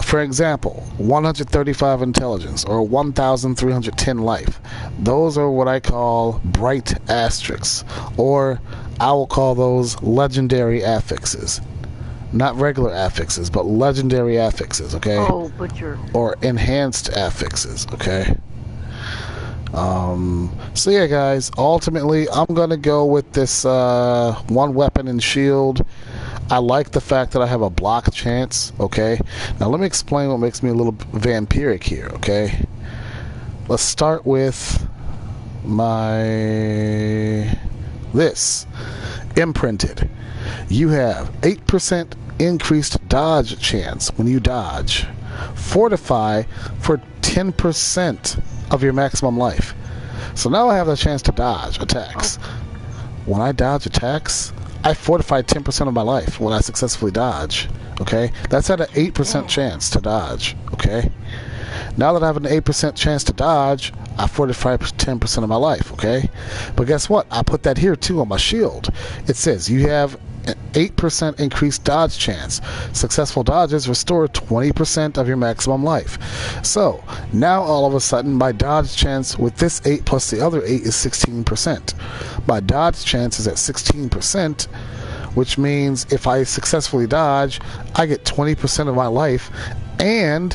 For example, 135 intelligence or 1,310 life. Those are what I call bright asterisks, or I will call those legendary affixes. Not regular affixes, but legendary affixes, okay? Oh, butcher. Or enhanced affixes, okay? So yeah, guys, ultimately, I'm going to go with this one weapon and shield. I like the fact that I have a block chance, okay? Now, let me explain what makes me a little vampiric here, okay? Let's start with this. Imprinted. You have 8% increased dodge chance when you dodge. Fortify for 10% of your maximum life. So now I have the chance to dodge attacks. When I dodge attacks, I fortify 10% of my life when I successfully dodge. Okay? That's at an 8% chance to dodge. Okay? Now that I have an 8% chance to dodge, I fortify 10% of my life. Okay? But guess what? I put that here too on my shield. It says you have an 8% increased dodge chance. Successful dodges restore 20% of your maximum life. So now all of a sudden my dodge chance with this 8 plus the other 8 is 16%. My dodge chance is at 16%, which means if I successfully dodge, I get 20% of my life, and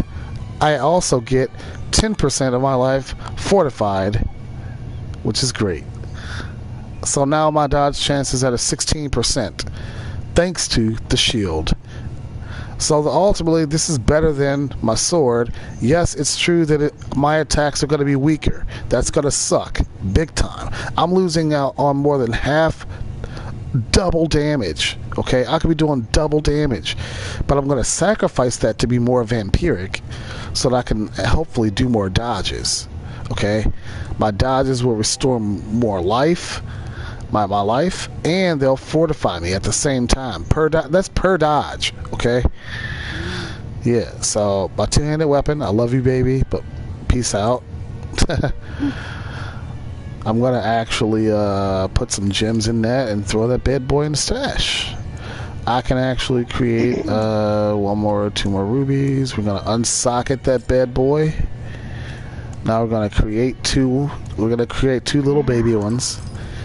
I also get 10% of my life fortified, which is great. So now my dodge chance is at a 16%, thanks to the shield. So ultimately, this is better than my sword. Yes, it's true that my attacks are going to be weaker. That's going to suck big time. I'm losing out on more than half double damage. Okay, I could be doing double damage, but I'm going to sacrifice that to be more vampiric so that I can hopefully do more dodges. Okay, my dodges will restore more life, my life, and they'll fortify me at the same time. That's per dodge. Okay, yeah. So my two-handed weapon. I love you, baby, but peace out. I'm gonna actually put some gems in that and throw that bad boy in the stash. I can actually create two more rubies. We're gonna unsocket that bad boy. Now we're gonna create two. We're gonna create two little baby ones.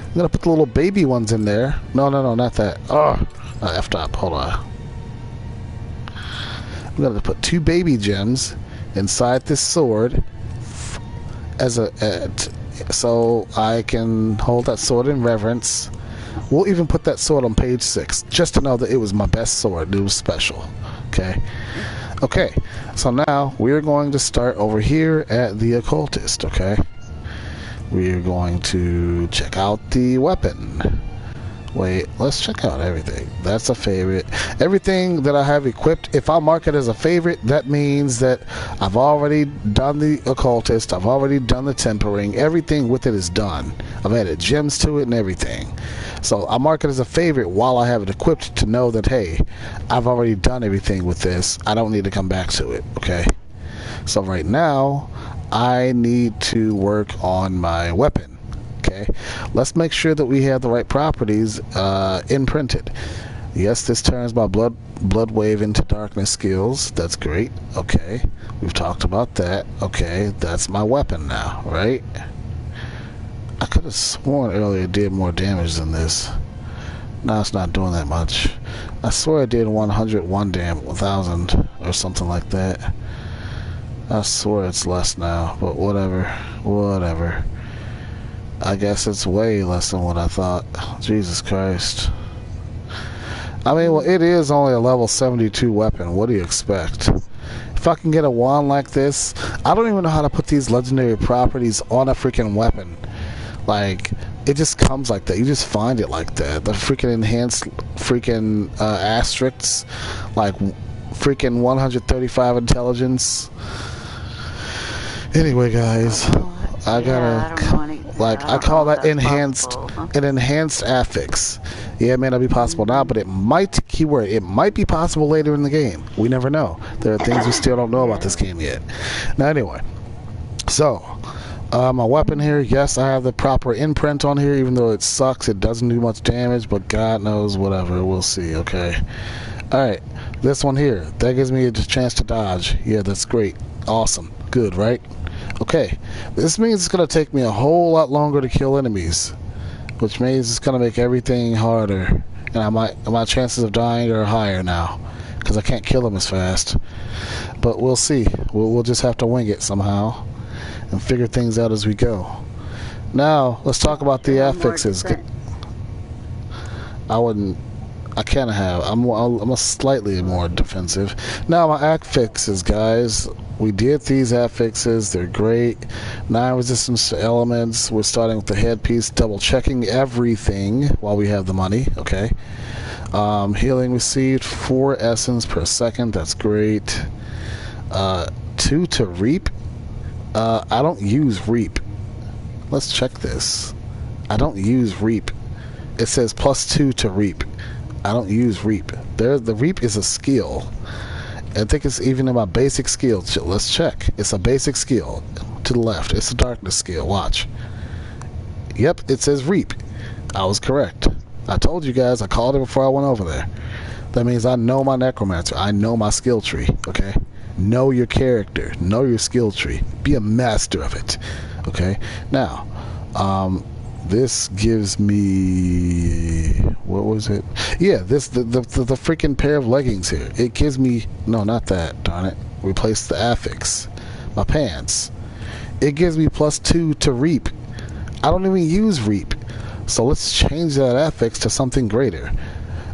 I'm gonna put the little baby ones in there. No, not that. Oh, I effed up. Hold on. I'm gonna put two baby gems inside this sword so I can hold that sword in reverence. We'll even put that sword on page 6 just to know that it was my best sword. It was special. Okay, so now we're going to start over here at the occultist. Okay, we're going to check out the weapon. Wait, let's check out everything. That's a favorite. Everything that I have equipped, if I mark it as a favorite, that means that I've already done the occultist, I've already done the tempering, everything with it is done. I've added gems to it and everything. So I mark it as a favorite while I have it equipped to know that, hey, I've already done everything with this. I don't need to come back to it, okay? So right now, I need to work on my weapon. Okay, let's make sure that we have the right properties imprinted. Yes, this turns my blood wave into darkness skills. That's great. Okay, we've talked about that. Okay, that's my weapon now, right? I could have sworn earlier it did more damage than this. Now it's not doing that much. I swear it did 1,000 or something like that. I swear it's less now, but whatever. I guess it's way less than what I thought. Jesus Christ. I mean, well, it is only a level 72 weapon. What do you expect? If I can get a wand like this, I don't even know how to put these legendary properties on a freaking weapon. Like, it just comes like that. You just find it like that. The freaking enhanced freaking asterisks, like freaking 135 intelligence. Anyway, guys, I call that enhanced, an enhanced affix. Yeah, it may not be possible now, but it might be possible later in the game. We never know. There are things we still don't know about this game yet. Now, anyway, so my weapon here, yes, I have the proper imprint on here, even though it sucks. It doesn't do much damage, but God knows, whatever. We'll see, okay? Alright, this one here, that gives me a chance to dodge. Yeah, that's great. Awesome. Good, right? Okay, this means it's going to take me a whole lot longer to kill enemies, which means it's going to make everything harder, and my chances of dying are higher now, because I can't kill them as fast. But we'll see. We'll just have to wing it somehow, and figure things out as we go. Now, let's talk about the affixes. I can't have. I'm a slightly more defensive. Now my affixes, guys. We did these affixes. They're great. 9 resistance to elements. We're starting with the headpiece, double checking everything while we have the money. Okay. Healing received 4 essence per second. That's great. 2 to reap. I don't use reap. Let's check this. I don't use reap. It says +2 to reap. I don't use reap. The reap is a skill. I think it's even in my basic skill. Let's check. It's a basic skill. To the left. It's a darkness skill. Watch. Yep, it says reap. I was correct. I told you guys. I called it before I went over there. That means I know my necromancer. I know my skill tree. Okay? Know your character. Know your skill tree. Be a master of it. Okay? Now, this gives me, what was it? Yeah, the freaking pair of leggings here. It gives me, no, not that, darn it. Replace the affix. My pants. It gives me +2 to reap. I don't even use reap. So let's change that affix to something greater.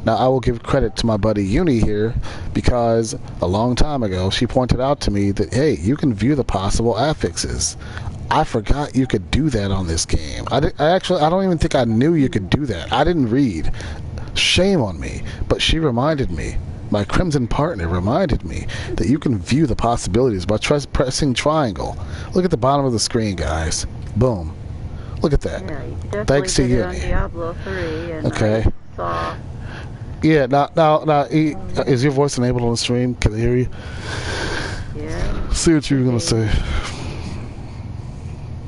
Now, I will give credit to my buddy Uni here, because a long time ago she pointed out to me that, hey, you can view the possible affixes. I forgot you could do that on this game. I don't even think I knew you could do that. I didn't read. Shame on me. But she reminded me. My Crimson partner reminded me that you can view the possibilities by pressing triangle. Look at the bottom of the screen, guys. Boom. Look at that. Yeah, you definitely Thanks to did you. it on Diablo 3, and Okay. I saw. Yeah. Now, is your voice enabled on the stream? Can I hear you? Yeah. See what you were gonna say.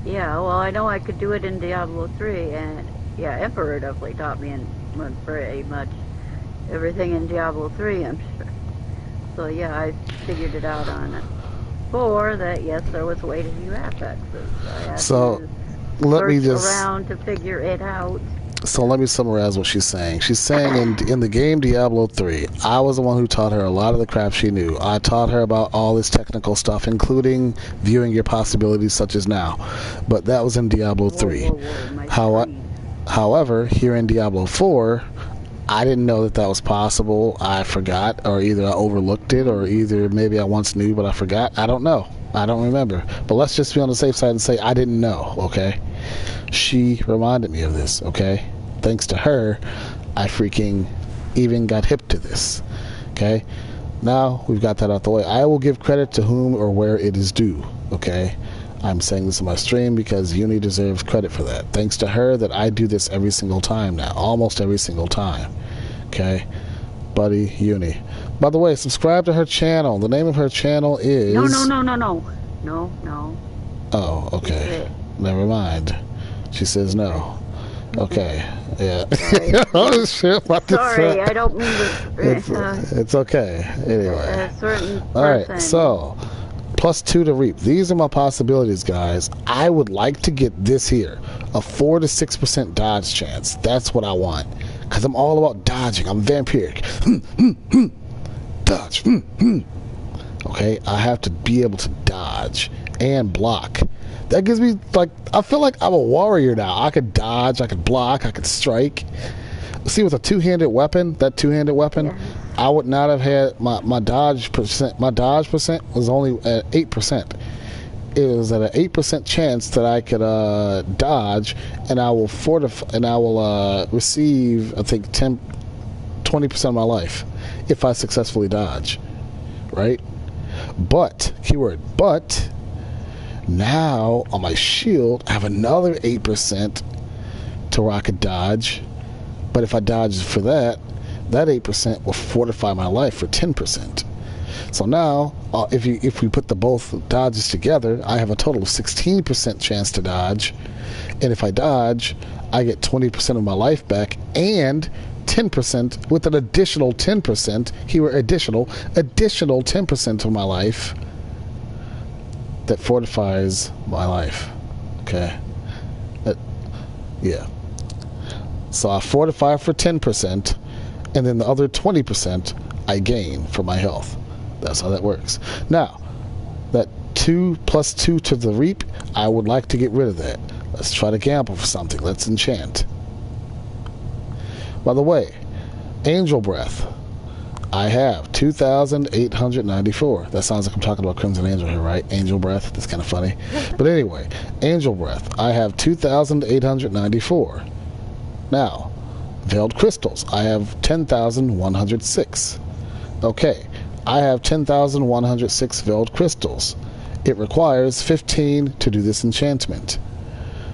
Yeah, well, I know I could do it in Diablo 3, and yeah, Emperor definitely taught me in pretty much everything in Diablo 3, I'm sure. So yeah, I figured it out on it. 4 that yes, there was a way to view affixes. I had So to let me search just. around to figure it out. So let me summarize what she's saying. She's saying in the game Diablo 3, I was the one who taught her a lot of the crap she knew. I taught her about all this technical stuff, including viewing your possibilities such as now. But that was in Diablo 3. However, here in Diablo 4, I didn't know that was possible. I forgot, or either I overlooked it, or either maybe I once knew but I forgot. I don't know. I don't remember. But let's just be on the safe side and say I didn't know, okay? She reminded me of this, okay? Thanks to her, I freaking even got hip to this, okay? Now we've got that out the way. I will give credit to whom or where it is due, okay? I'm saying this in my stream because Uni deserves credit for that. Thanks to her that I do this every single time now, almost every single time, okay? Buddy Uni. By the way, subscribe to her channel. The name of her channel is... No. Oh, okay. Never mind. She says no. Okay. Yeah. Oh, shit. Sorry, I don't mean to... It's okay. Anyway. A certain person. All right, so... +2 to reap. These are my possibilities, guys. I would like to get this here. A 4 to 6% dodge chance. That's what I want. Because I'm all about dodging. I'm vampiric. Dodge. Okay, I have to be able to dodge and block. That gives me, like, I feel like I'm a warrior now. I could dodge, I could block, I could strike. See, with a two-handed weapon, yeah. I would not have had my dodge percent. My dodge percent was only at 8%. It was at an 8% chance that I could dodge, and I will receive, I think, 20% of my life if I successfully dodge. Right? But keyword but. Now on my shield, I have another 8% to where I could dodge. But if I dodge for that 8% will fortify my life for 10%. So now, if we put the both dodges together, I have a total of 16% chance to dodge. And if I dodge, I get 20% of my life back and 10% with an additional 10%. Here, additional 10% of my life that fortifies my life. Okay. Yeah. So I fortify for 10%, and then the other 20% I gain for my health. That's how that works. Now, that 2 + 2 to the reap, I would like to get rid of that. Let's try to gamble for something. Let's enchant. By the way, Angel Breath. I have 2,894. That sounds like I'm talking about Crimson Angel here, right? Angel Breath. That's kind of funny. But anyway, Angel Breath. I have 2,894. Now, Veiled Crystals. I have 10,106. Okay, I have 10,106 Veiled Crystals. It requires 15 to do this enchantment.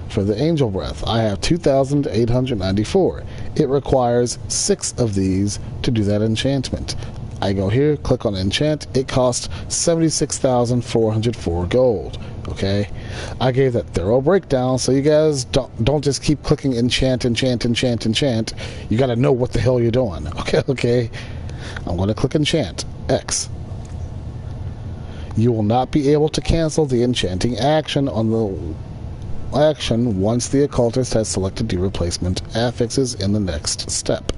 For the Angel Breath, I have 2,894. It requires 6 of these to do that enchantment. I go here, click on enchant. It costs 76,404 gold. Okay, I gave that thorough breakdown so you guys don't just keep clicking enchant. You got to know what the hell you're doing. Okay. I'm going to click enchant X. You will not be able to cancel the enchanting action on the once the occultist has selected the replacement affixes in the next step.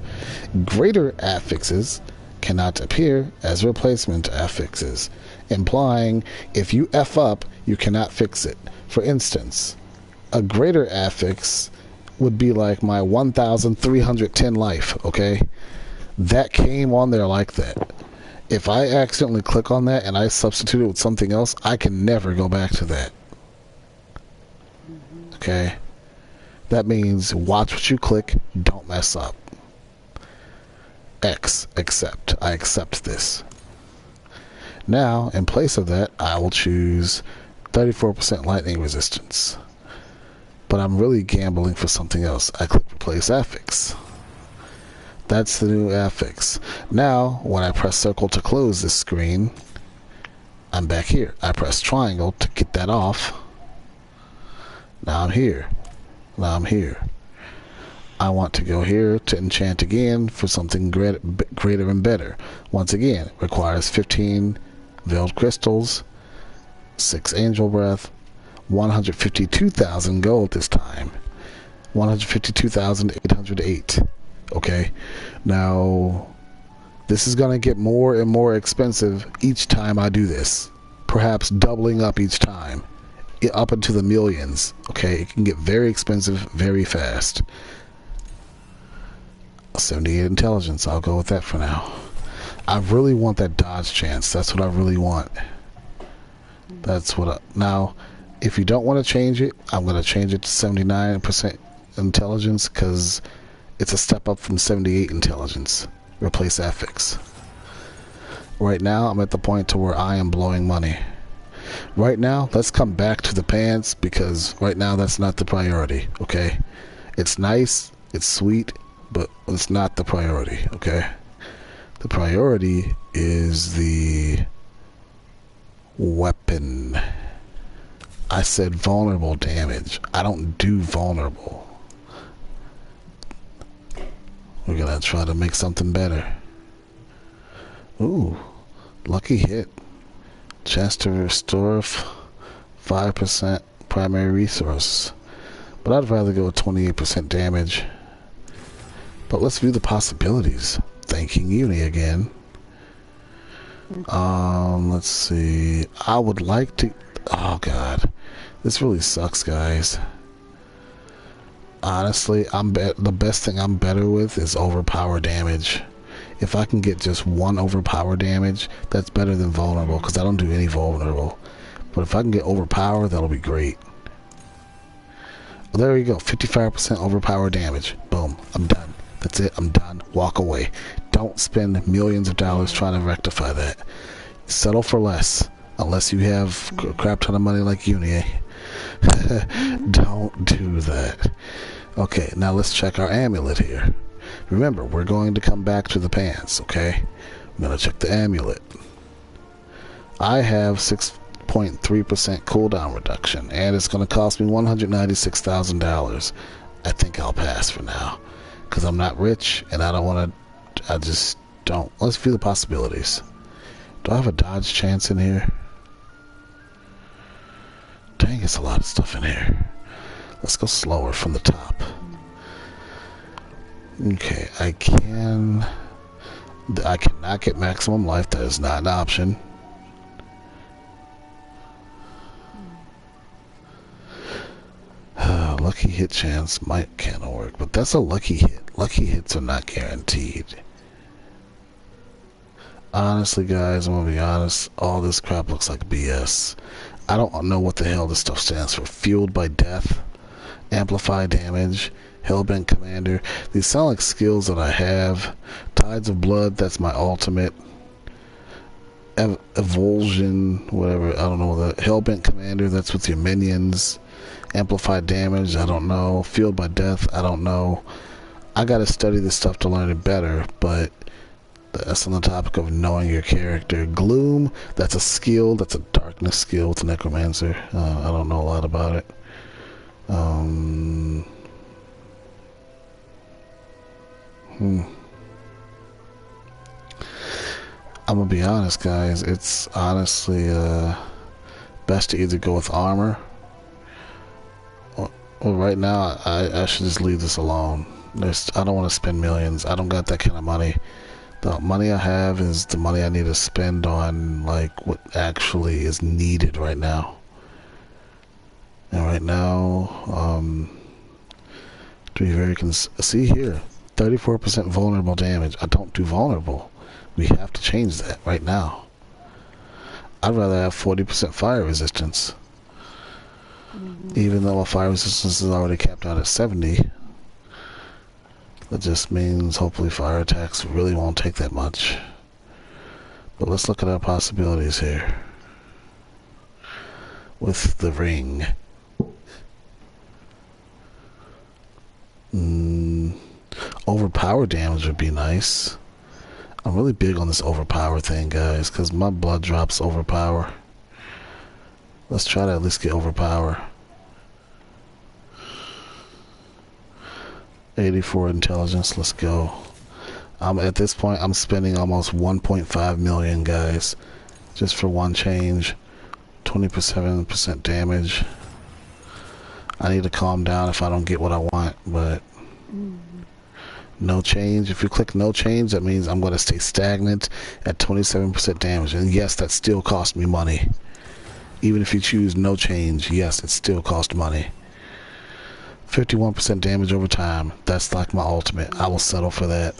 Greater affixes cannot appear as replacement affixes, implying if you F up, you cannot fix it. For instance, a greater affix would be like my 1,310 life, okay? That came on there like that. If I accidentally click on that and I substitute it with something else, I can never go back to that. okay? That means watch what you click, don't mess up. X, accept. I accept this. Now, in place of that, I will choose 34% lightning resistance. But I'm really gambling for something else. I click replace affix. That's the new affix. Now, when I press circle to close this screen, I'm back here. I press triangle to get that off. Now I'm here. Now I'm here. I want to go here to enchant again for something greater and better. Once again, requires 15 veiled crystals, 6 angel breath, 152,000 gold this time. 152,808. Okay? Now, this is going to get more and more expensive each time I do this. Perhaps doubling up each time. Up into the millions. Okay? It can get very expensive very fast. 78 intelligence. I'll go with that for now. I really want that dodge chance. That's what I really want. That's what now, if you don't want to change it, I'm going to change it to 79% intelligence because it's a step up from 78 intelligence. Replace affix. Right now, I'm at the point to where I am blowing money. Right now, let's come back to the pants because right now that's not the priority, okay? It's nice, it's sweet, but it's not the priority, okay? The priority is the weapon. I said vulnerable damage. I don't do vulnerable. We're gonna try to make something better. Ooh, lucky hit. Chance to restore 5% primary resource. But I'd rather go with 28% damage. But let's view the possibilities. Thanking Uni again. Let's see. I would like to... Oh, God. This really sucks, guys. Honestly, the best thing I'm better with is overpower damage. If I can get just one overpower damage, that's better than vulnerable, because I don't do any vulnerable. But if I can get overpower, that'll be great. Well, there you go. 55% overpower damage. Boom. I'm done. That's it. I'm done. Walk away. Don't spend millions of dollars trying to rectify that. Settle for less. Unless you have a crap ton of money like Uni. Don't do that. Okay, now let's check our amulet here. Remember, we're going to come back to the pants, okay? I'm going to check the amulet. I have 6.3% cooldown reduction, and it's going to cost me $196,000. I think I'll pass for now. Because I'm not rich, and I don't want to... I just don't. Let's view the possibilities. Do I have a dodge chance in here? Dang, it's a lot of stuff in here. Let's go slower from the top. Okay, I cannot get maximum life. That is not an option. Lucky hit chance might kind of work, but that's a lucky hit. Lucky hits are not guaranteed. Honestly, guys, I'm gonna be honest. All this crap looks like BS. I don't know what the hell this stuff stands for. Fueled by death, amplify damage, hellbent commander. These sound like skills that I have. Tides of blood. That's my ultimate. Evulsion, whatever. I don't know what that. Hellbent commander. That's with your minions. Amplified damage, I don't know. Fueled by death, I don't know. I gotta study this stuff to learn it better, but that's on the topic of knowing your character. Gloom, that's a skill. That's a darkness skill with Necromancer. I don't know a lot about it. I'm gonna be honest, guys. It's honestly best to either go with armor. Well, right now, I should just leave this alone. I don't want to spend millions. I don't got that kind of money. The money I have is the money I need to spend on, like, what actually is needed right now. And right now, to be very see here, 34% vulnerable damage. I don't do vulnerable. We have to change that right now. I'd rather have 40% fire resistance. Even though my fire resistance is already capped out at 70, that just means hopefully fire attacks really won't take that much. But let's look at our possibilities here. With the ring. Overpower damage would be nice. I'm really big on this overpower thing, guys, because my blood drops overpower. Let's try to at least get overpower. 84 intelligence, let's go. At this point, I'm spending almost 1.5 million, guys, just for one change. 27% damage. I need to calm down if I don't get what I want, but no change. If you click no change, that means I'm going to stay stagnant at 27% damage. And yes, that still cost me money. Even if you choose no change, yes, it still costs money. 51% damage over time. That's like my ultimate. I will settle for that.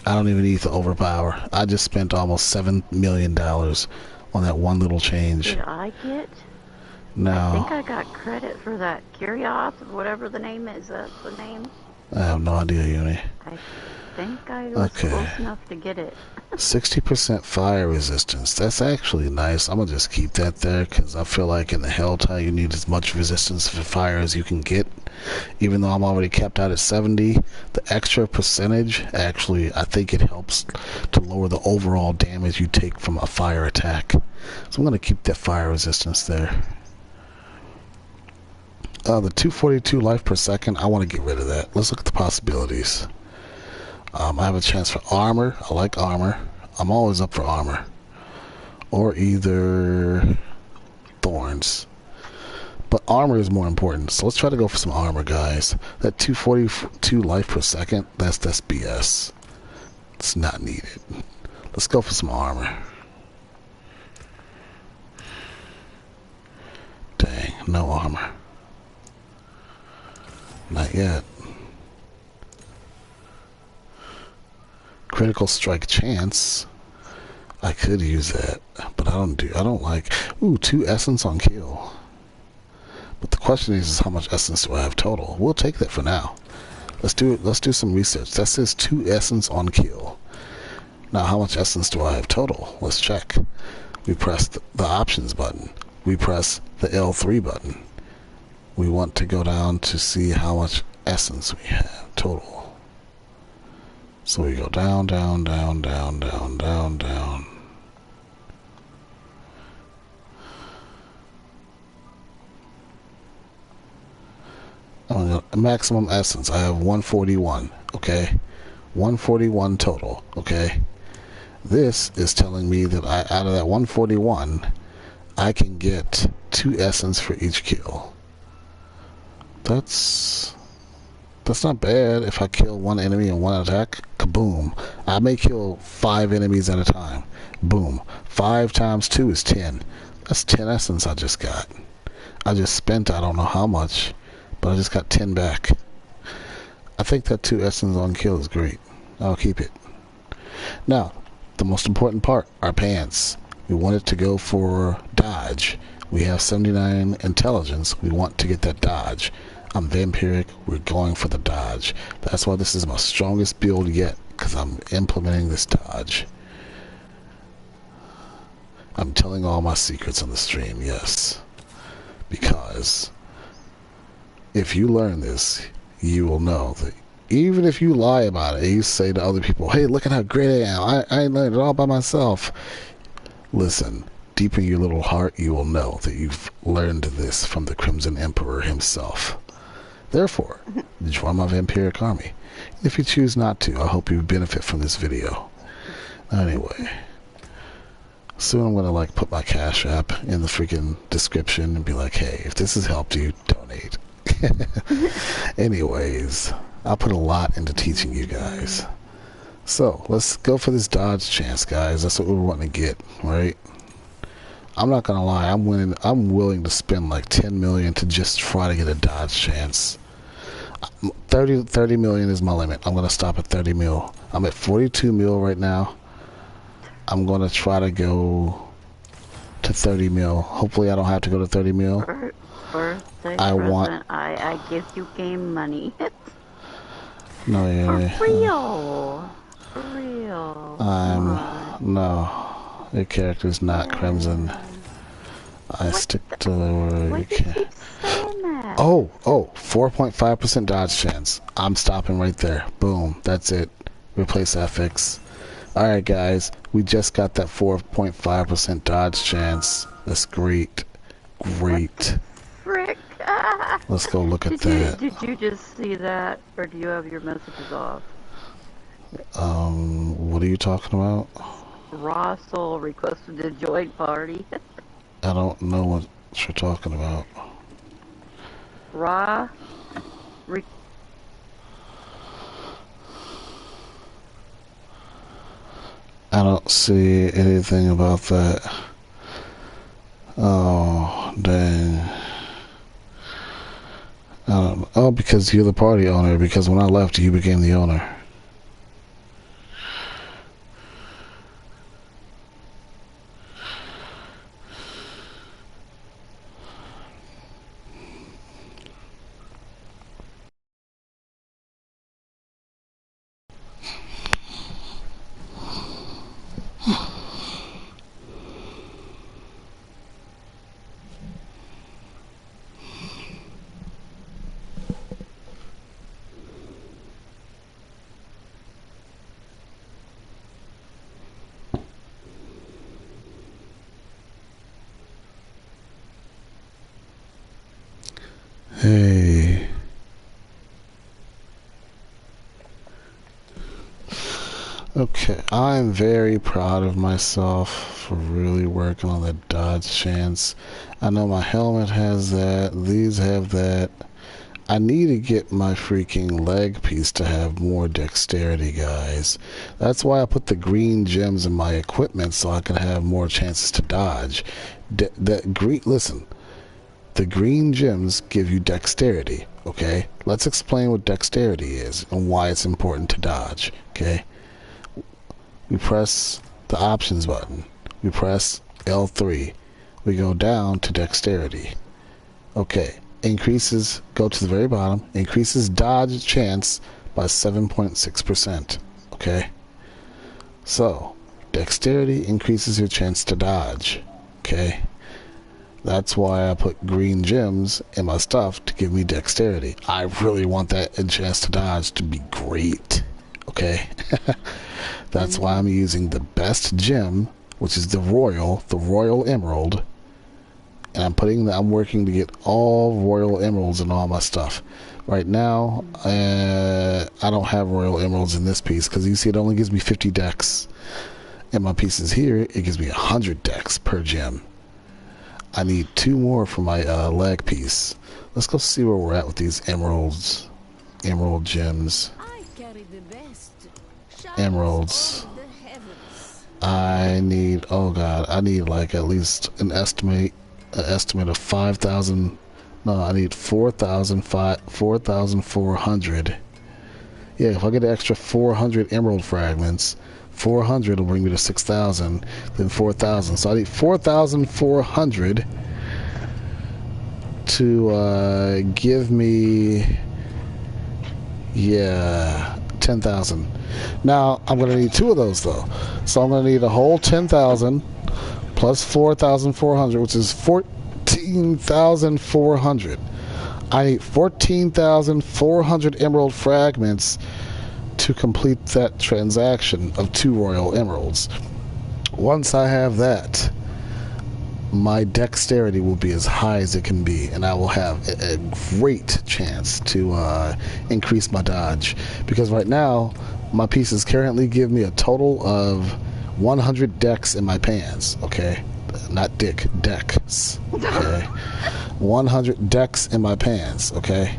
I don't even need to overpower. I just spent almost $7 million on that one little change. Did I get? No. I think I got credit for that. Curios, whatever the name is. That's the name. I have no idea, Uni. I think I was close enough to get it. 60% fire resistance. That's actually nice. I'm going to just keep that there because I feel like in the Helltide you need as much resistance for fire as you can get. Even though I'm already capped out at 70, the extra percentage, actually, I think it helps to lower the overall damage you take from a fire attack. So I'm going to keep that fire resistance there. The 242 life per second, I want to get rid of that. Let's look at the possibilities. I have a chance for armor. I like armor. I'm always up for armor. Or either thorns. But armor is more important. So let's try to go for some armor, guys. That 242 life per second, that's BS. It's not needed. Let's go for some armor. Dang, no armor. Not yet. Critical strike chance. I could use that, but I don't like. Ooh, 2 essence on kill. But the question is how much essence do I have total? We'll take that for now. Let's do some research. That says 2 essence on kill. Now, how much essence do I have total? Let's check. We press the options button. We press the L3 button. We want to go down to see how much essence we have total. So we go down, down, down, down, down, down, down. Maximum essence, I have 141, okay? 141 total, okay? This is telling me that out of that 141, I can get 2 essence for each kill. That's not bad. If I kill 1 enemy in 1 attack, kaboom. I may kill 5 enemies at a time. Boom. 5 times 2 is 10. That's 10 essence I just got. I just spent I don't know how much, but I just got 10 back. I think that 2 essence on kill is great. I'll keep it. Now, the most important part, our pants. We want it to go for dodge. We have 79 intelligence. We want to get that dodge. I'm vampiric. We're going for the dodge. That's why this is my strongest build yet, because I'm implementing this dodge. I'm telling all my secrets on the stream, yes. Because if you learn this, you will know that even if you lie about it, you say to other people, hey, look at how great I am. I learned it all by myself. Listen, deep in your little heart, you will know that you've learned this from the Crimson Emperor himself. Therefore, join my vampiric army. If you choose not to, I hope you benefit from this video. Anyway, soon I'm going to put my Cash App in the freaking description and be like, hey, if this has helped you, donate. Anyways, I'll put a lot into teaching you guys. So, let's go for this dodge chance, guys. That's what we're wanting to get, right? I'm not going to lie, I'm willing to spend like 10 million to just try to get a dodge chance. 30 million is my limit. I'm going to stop at 30 mil. I'm at 42 mil right now. I'm going to try to go to 30 mil. Hopefully I don't have to go to 30 mil. birthday I want. present. I give you game money. No, For yeah. real. For real. Come on. No. Your character's not Crimson. Yeah. I What stick the? to the word. Why You you can't. keep saying that? Oh, 4.5% dodge chance. I'm stopping right there. Boom. That's it. Replace FX. Alright, guys. We just got that 4.5% dodge chance. That's great. What the Great. frick? Let's go look at that. Did you just see that, or do you have your messages off? What are you talking about? Russell requested to join party. I don't know what you're talking about. Ra. I don't see anything about that. Oh, dang. Oh, because you're the party owner. Because when I left, you became the owner. Hey. Okay, I'm very proud of myself for really working on the dodge chance. I know my helmet has that, these have that. I need to get my freaking leg piece to have more dexterity, guys. That's why I put the green gems in my equipment so I can have more chances to dodge. Listen, the green gems give you dexterity, okay? Let's explain what dexterity is and why it's important to dodge, okay? We press the options button. We press L3. We go down to dexterity. Okay. Increases, go to the very bottom, increases dodge chance by 7.6%. Okay? So, dexterity increases your chance to dodge. Okay? That's why I put green gems in my stuff to give me dexterity. I really want that chance to dodge to be great. Okay? That's why I'm using the best gem, which is the Royal Emerald. And I'm working to get all Royal Emeralds in all my stuff. Right now, I don't have Royal Emeralds in this piece because you see it only gives me 50 dex. In my pieces here, it gives me 100 dex per gem. I need 2 more for my leg piece. Let's go see where we're at with these emeralds. Emerald gems. Emeralds. I need, oh god, I need like at least an estimate of 5,000. No, I need 4,400. Yeah, if I get an extra 400 emerald fragments, 400 will bring me to 6,000, then 4,000. So I need 4,400 to give me, yeah, 10,000. Now, I'm going to need 2 of those, though. So I'm going to need a whole 10,000 plus 4,400, which is 14,400. I need 14,400 emerald fragments to complete that transaction of 2 royal emeralds. Once I have that, my dexterity will be as high as it can be, and I will have a great chance to increase my dodge. Because right now, my pieces currently give me a total of 100 dex in my pants, okay? Not dick, dex, okay? 100 dex in my pants, okay?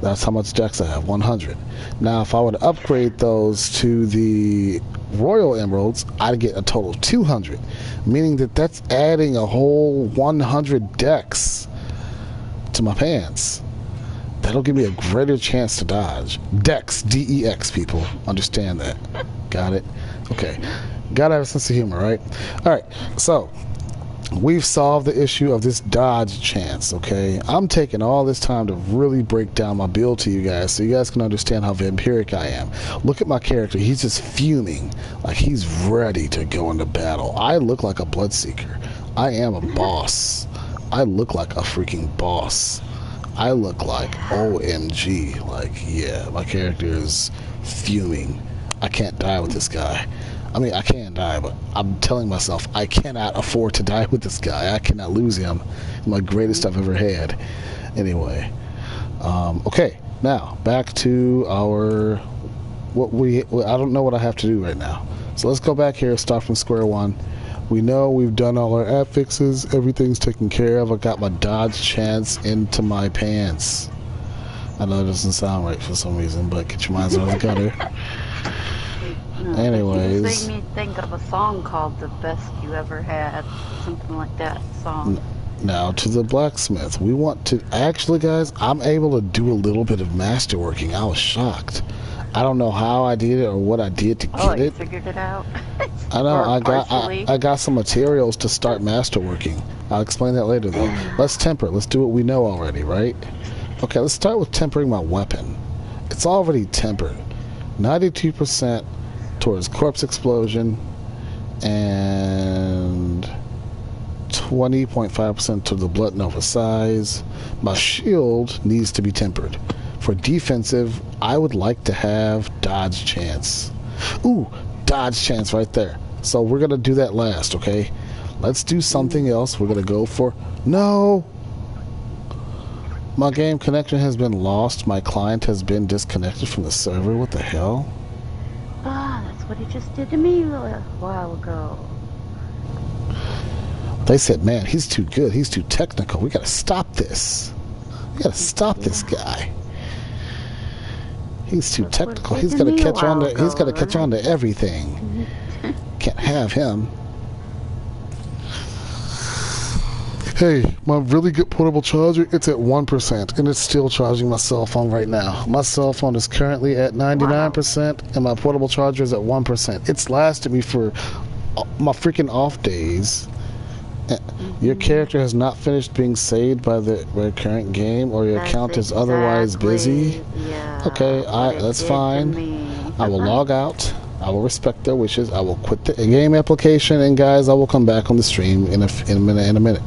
That's how much dex I have, 100. Now, if I were to upgrade those to the Royal Emeralds, I'd get a total of 200, meaning that that's adding a whole 100 dex to my pants. That'll give me a greater chance to dodge. Dex, D-E-X, people. Understand that. Got it? Okay. Gotta have a sense of humor, right? Alright, so we've solved the issue of this dodge chance, okay? I'm taking all this time to really break down my build to you guys so you guys can understand how vampiric I am. Look at my character. He's just fuming. Like he's ready to go into battle. I look like a bloodseeker. I am a boss. I look like a freaking boss. I look like OMG. Like, yeah, my character is fuming. I can't die with this guy. I mean, I can die, but I'm telling myself I cannot afford to die with this guy. I cannot lose him. My greatest I've ever had. Anyway, okay. Now back to our I don't know what I have to do right now. So let's go back here. Start from square one. We know we've done all our app fixes. Everything's taken care of. I got my dodge chance into my pants. I know it doesn't sound right for some reason, but get your minds out of the gutter. Anyways, This made me think of a song called "The Best You Ever Had," something like that song. now to the blacksmith. We want to actually, guys. I'm able to do a little bit of masterworking. I was shocked. I don't know how I did it or what I did to get you it. figured it out. I know Or I partially. got some materials to start masterworking. I'll explain that later though. Let's temper it. Let's do what we know already, right? Okay, let's start with tempering my weapon. It's already tempered. 92% towards corpse explosion and 20.5% to the blood nova size. My shield needs to be tempered. For defensive, I would like to have dodge chance. Ooh, dodge chance right there. So we're going to do that last, okay? Let's do something else. We're going to go for... No! My game connection has been lost. My client has been disconnected from the server. What the hell? Ah, that's what he just did to me a while ago. They said, man, he's too good. He's too technical. We got to stop this. We got to stop this guy. He's too technical. He's got to catch on to. He's got to catch on to everything. Can't have him. Hey, my really good portable charger, it's at 1%, and it's still charging my cell phone right now. My cell phone is currently at 99%, and my portable charger is at 1%. It's lasted me for my freaking off days. Your character has not finished being saved by the current game, or your account is otherwise busy. Yeah, Okay, that's fine. I will log out. I will respect their wishes. I will quit the game application, and guys, I will come back on the stream in a minute.